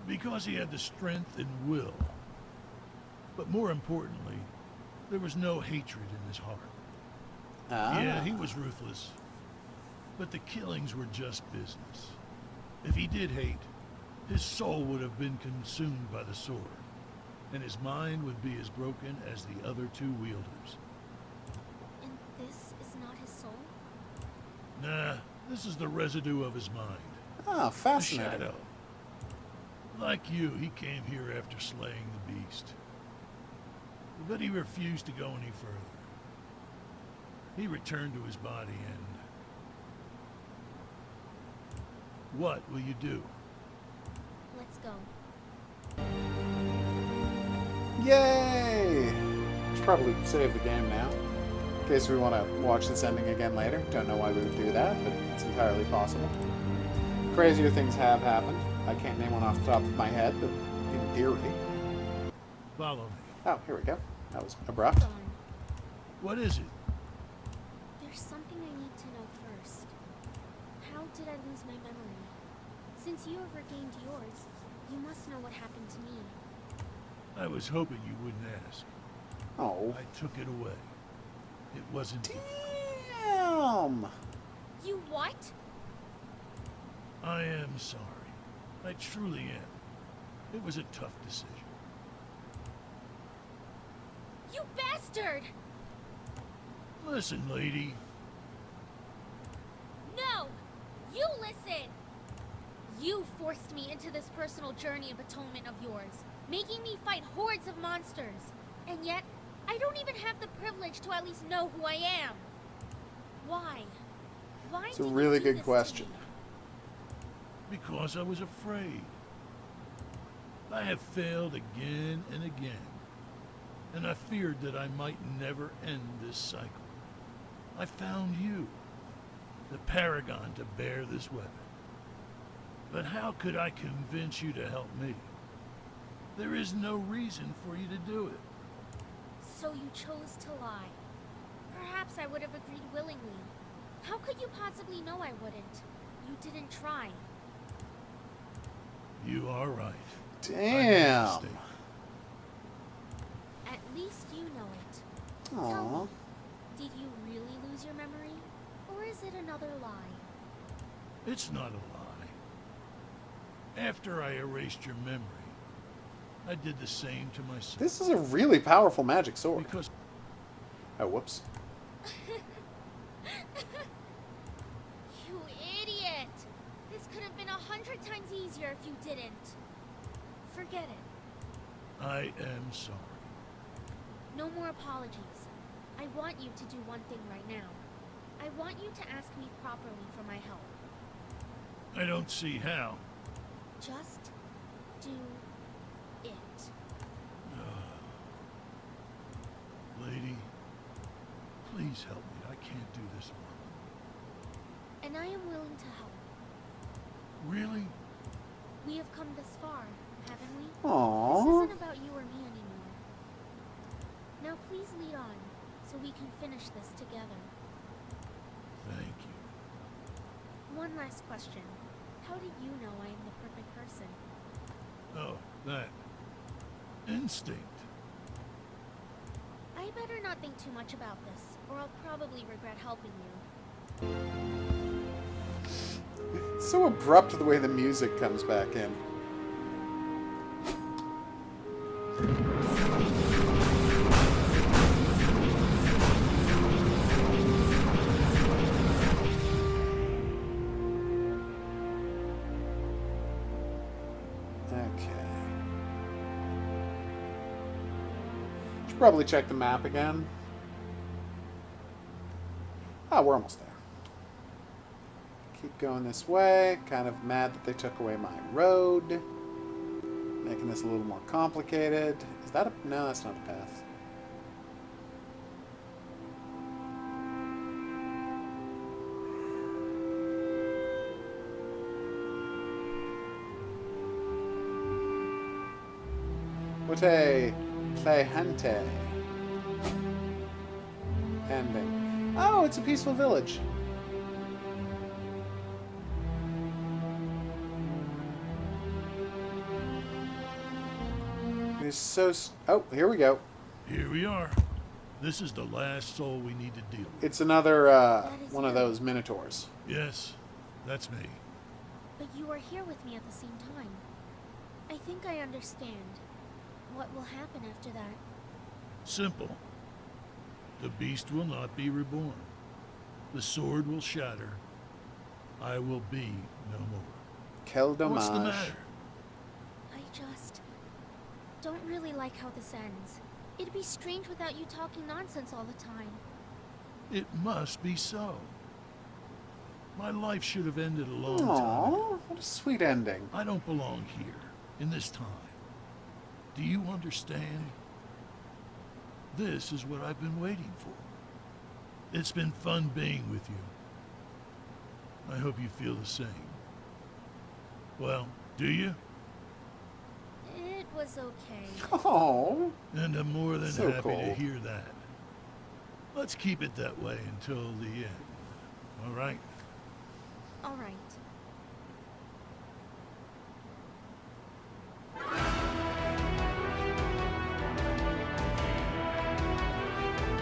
Because he had the strength and will. But more importantly, there was no hatred in his heart. Ah. Yeah, he was ruthless. But the killings were just business. If he did hate, his soul would have been consumed by the sword, and his mind would be as broken as the other two wielders. And this is not his soul? Nah, this is the residue of his mind. Ah, The fascinating. shadow. Like you, he came here after slaying the beast. But he refused to go any further. He returned to his body and... What will you do? Let's go. Yay! Should probably save the game now. In case we want to watch this ending again later. Don't know why we would do that, but it's entirely possible. Crazier things have happened. I can't name one off the top of my head, but in theory. Follow me. Oh, here we go. That was abrupt. Dawn, What is it? there's something I need to know first. How did I lose my memory? Since you have regained yours, you must know what happened to me. I was hoping you wouldn't ask. Oh. I took it away. It wasn't difficult. Damn! You what? I am sorry. I truly am. It was a tough decision. You bastard! Listen, lady. No! You listen! You forced me into this personal journey of atonement of yours, making me fight hordes of monsters. And yet, I don't even have the privilege to at least know who I am. Why? Why It's a did you really do good this to question. me? Because I was afraid. I have failed again and again. And I feared that I might never end this cycle. I found you, the paragon to bear this weapon. But how could I convince you to help me? There is no reason for you to do it. So you chose to lie. Perhaps I would have agreed willingly. How could you possibly know I wouldn't? You didn't try. You are right. I made a Damn! mistake. At least you know it. Tell Aww. me, did you really lose your memory? Or is it another lie? It's not a lie. After I erased your memory, I did the same to myself. This is a really powerful magic sword. Because Oh, whoops. You idiot! This could have been 100 times easier if you didn't. Forget it. I am sorry. No more apologies. I want you to do one thing right now. I want you to ask me properly for my help. I don't see how. Just do it. Lady, please help me. I can't do this alone. And I am willing to help. Really? We have come this far, haven't we? Aww. This isn't about you or me anymore. Now please lead on, so we can finish this together. Thank you. One last question. How do you know I am the perfect person? Oh, that. Instinct. I better not think too much about this, or I'll probably regret helping you. It's so abrupt the way the music comes back in. Okay. Should probably check the map again. Ah, we're almost there. Keep going this way. Kind of mad that they took away my road. Making this a little more complicated. Is that a... No, that's not a path. Wote Plejante. Ending. Oh, it's a peaceful village. It's so... Oh, here we go. Here we are. This is the last soul we need to deal with. It's another, one of those minotaurs. Yes, that's me. But you are here with me at the same time. I think I understand. What will happen after that? Simple. The beast will not be reborn. The sword will shatter. I will be no more. Quel dommage. What's the matter? I just don't really like how this ends. It'd be strange without you talking nonsense all the time. It must be so. My life should have ended a long Aww, time. what a sweet ending. I don't belong here, in this time. Do you understand? This is what I've been waiting for. It's been fun being with you. I hope you feel the same. Well, do you? It was okay. Oh, And I'm more than So happy to cool. hear that. Let's keep it that way until the end. All right? All right.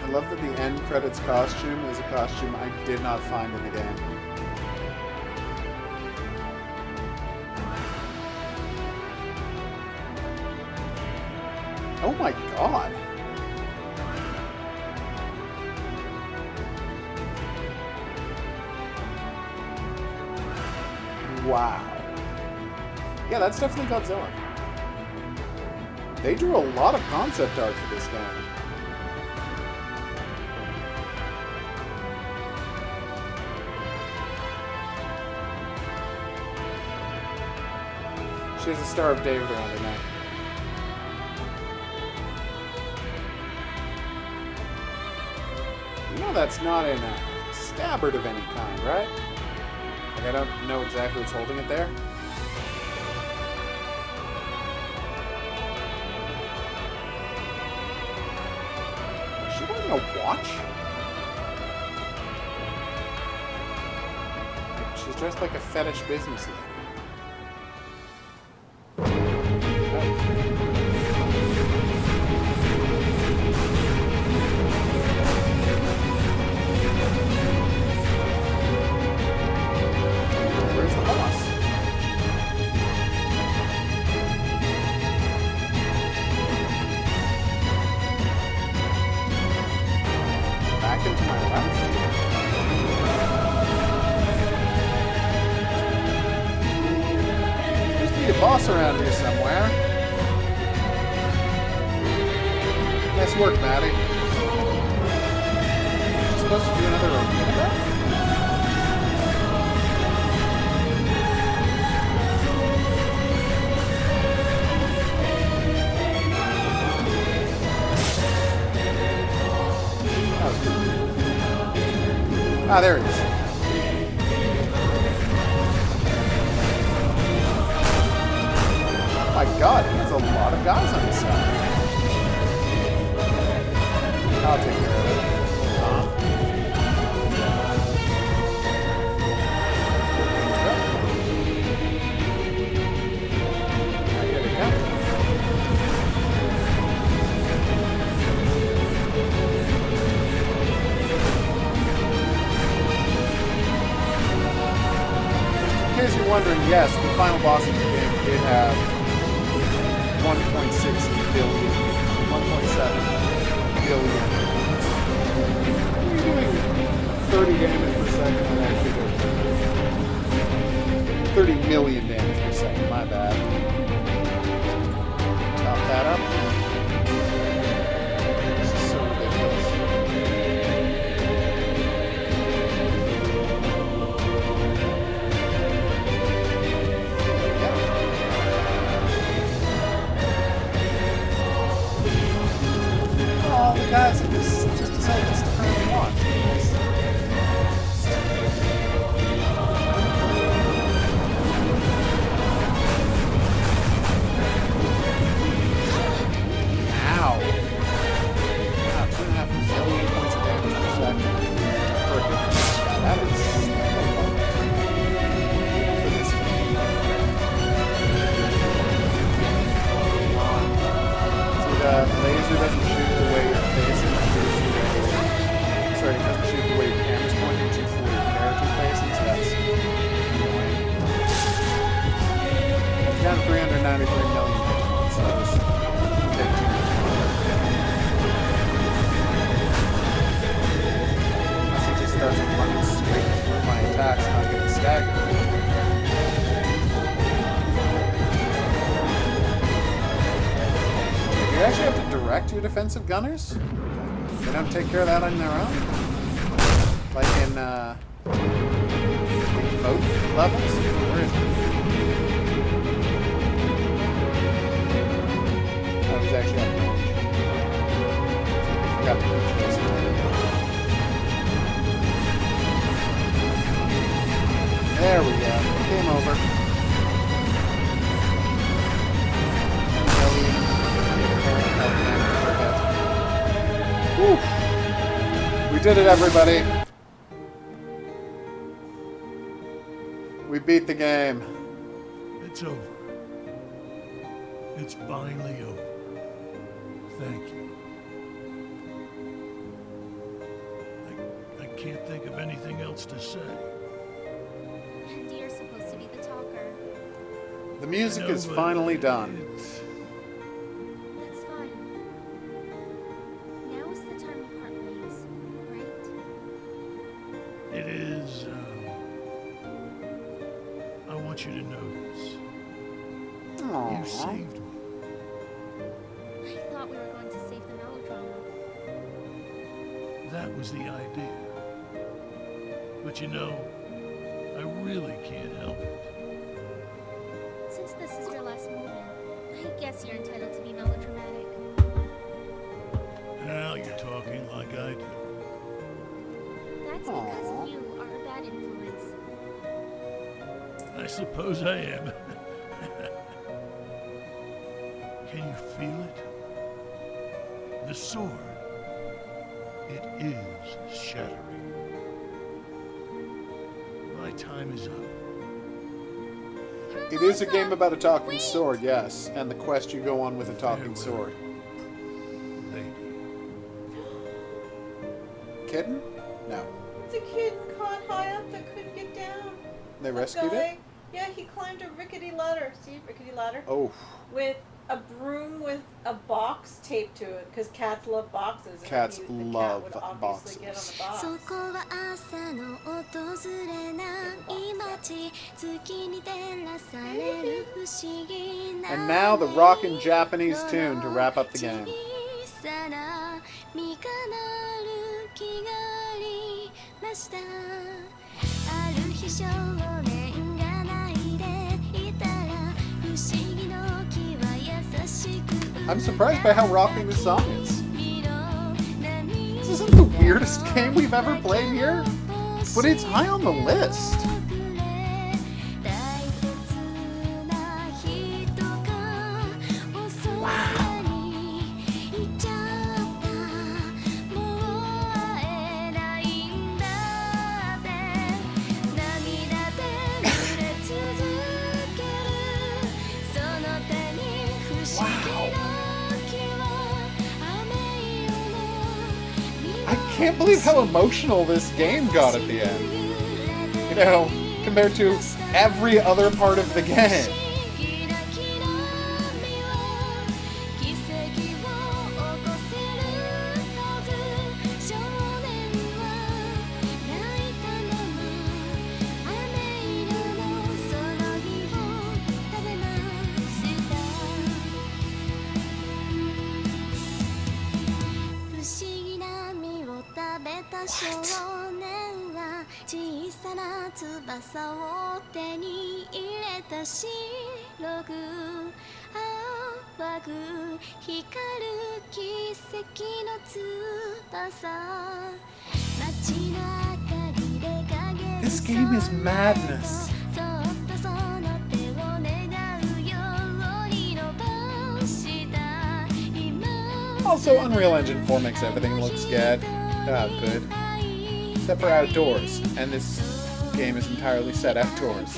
I love that the end credits costume is a costume I did not find in the game. Oh my god. Wow. Yeah, that's definitely Godzilla. They drew a lot of concept art for this game. She has a Star of David around her neck. You know that's not in a scabbard of any kind, right? Like, I don't know exactly what's holding it there. Is she wearing a watch? She's dressed like a fetish business lady. Where's the boss? Back into my left. Supposed to be a boss around here somewhere. Nice work, Maddie. Supposed to do another Omega? Ah, there he is. Oh my god, there's a lot of guys on this side. I'll take care of it. In case you're wondering, yes, the final boss of the game did have 1.6 billion, 1.7 billion. We're doing 30 damage per second on actually doing 30 million damage per second, my bad. Top that up. This is so ridiculous. Oh, the guys have just decided this to turn them on. Ow. Wow, 2.5 million points of damage per second. For a difference. That is for this game. See, the laser doesn't shoot the way your face is. Sorry, it doesn't shoot the way your camera's pointing, it shoots the way your character's facing, so that's annoying. It's down to 393 million hits, so I'll just take 2. Unless he just starts running straight through my attacks, not getting staggered. Do you actually have to direct your defensive gunners? They don't take care of that on their own? Like in, boat levels? Where is it? Oh, he's actually up there. I forgot to put this in. There we go. Game over. Woo. We did it, everybody. We beat the game. It's over. It's finally over. Thank you. I can't think of anything else to say. And you're supposed to be the talker. The music is finally done. That's fine. Now is the time to part ways, right? It is, I want you to know this. Aww. You saved me. I thought we were going to save the melodrama. That was the idea. But you know, I really can't help it. Since this is your last movement, I guess you're entitled to be melodramatic. Now you're talking like I do. That's because you are a bad influence. I suppose I am. Can you feel it? The sword. It is shattering. My time is up. It is a game about a talking sword, yes, and the quest you go on with a talking sword. Lady. Kitten? No. It's a kid caught high up that couldn't get down. They That rescued guy- it? Yeah, he climbed a rickety ladder. See, rickety ladder? Oh, With a broom with a box taped to it, because cats love boxes. and Cats the love cat would obviously get on boxes. the box. そこは朝の訪れない街月に照らされる不思議な and now the rockin' Japanese tune to wrap up the game. 小さな実がなる木がありましたある日少年が泣いていたら不思議の木は優しく I'm surprised by how rocking this song is. This isn't the weirdest game we've ever played here. But it's high on the list. I can't believe how emotional this game got at the end. You know, compared to every other part of the game. This game is madness. Also, Unreal Engine 4 makes everything look good. Except for outdoors. And this game is entirely set outdoors.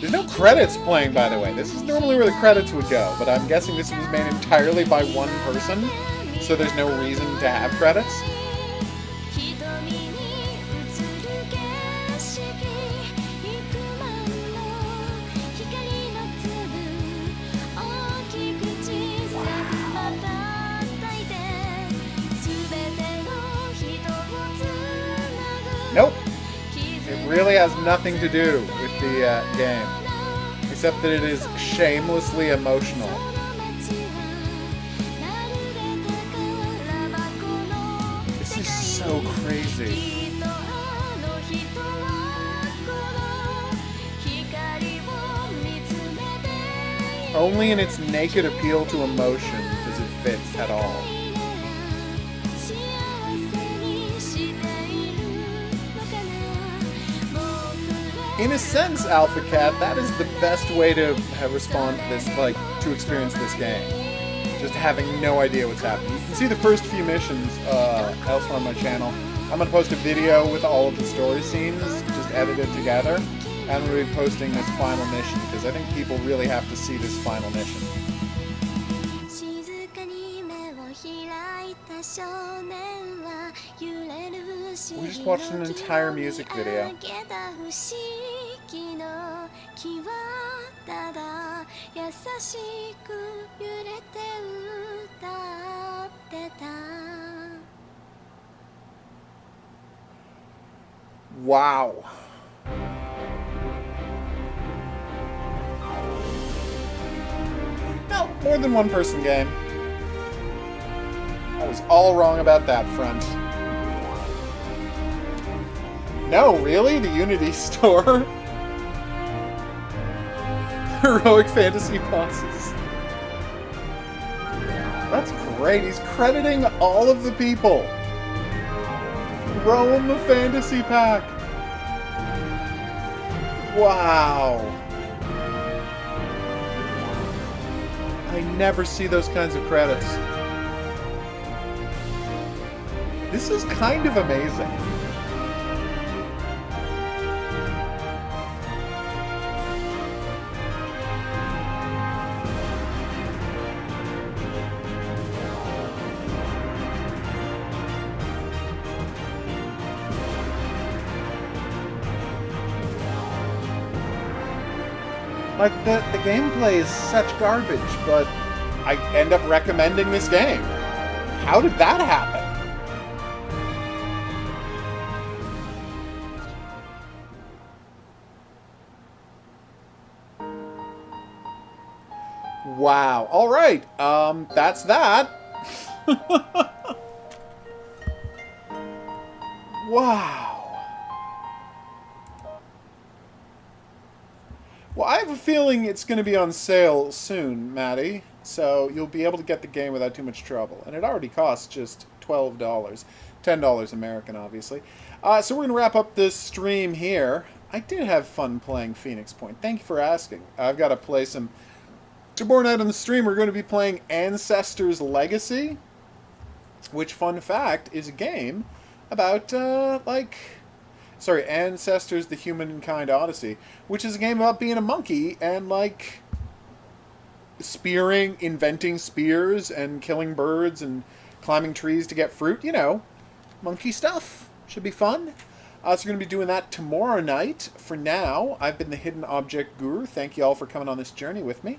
There's no credits playing, by the way. This is normally where the credits would go, but I'm guessing this was made entirely by one person, so there's no reason to have credits. Nope. It really has nothing to do with the game, except that it is shamelessly emotional. This is so crazy. Only in its naked appeal to emotion does it fit at all. In a sense, Alpha Cat, that is the best way to respond to this, like, to experience this game. Just having no idea what's happening. You can see the first few missions elsewhere on my channel. I'm going to post a video with all of the story scenes, just edited together, and we'll be posting this final mission, because I think people really have to see this final mission. We just watched an entire music video. Wow. No, more than one person game. I was all wrong about that front. No, really? The Unity store? Heroic fantasy bosses. That's great. He's crediting all of the people. Rome Fantasy Pack. Wow. I never see those kinds of credits. This is kind of amazing. Like, the gameplay is such garbage, but I end up recommending this game. How did that happen? Wow. All right. That's that. Wow. Well, I have a feeling it's going to be on sale soon, Maddie. So you'll be able to get the game without too much trouble. And it already costs just $12. $10 American, obviously. So we're going to wrap up this stream here. I did have fun playing Phoenix Point. Thank you for asking. I've got to play some... Tomorrow night on the stream, we're going to be playing Ancestors Legacy, which, fun fact, is a game about, Ancestors, the Humankind Odyssey, which is a game about being a monkey and, spearing, inventing spears and killing birds and climbing trees to get fruit. You know, monkey stuff. Should be fun. So we're going to be doing that tomorrow night. For now, I've been the Hidden Object Guru. Thank you all for coming on this journey with me.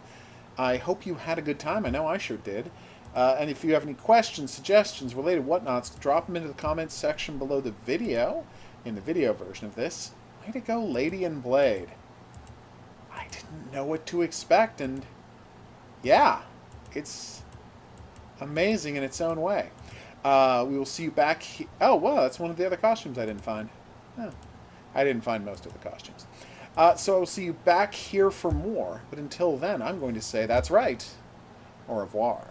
I hope you had a good time. I know I sure did. And if you have any questions, suggestions, related whatnots, drop them into the comments section below the video, in the video version of this. Way to go, Lady and Blade. I didn't know what to expect, and yeah, it's amazing in its own way. We will see you back oh, wow, that's one of the other costumes I didn't find. Oh, I didn't find most of the costumes. So I will see you back here for more, but until then, I'm going to say that's right. Au revoir.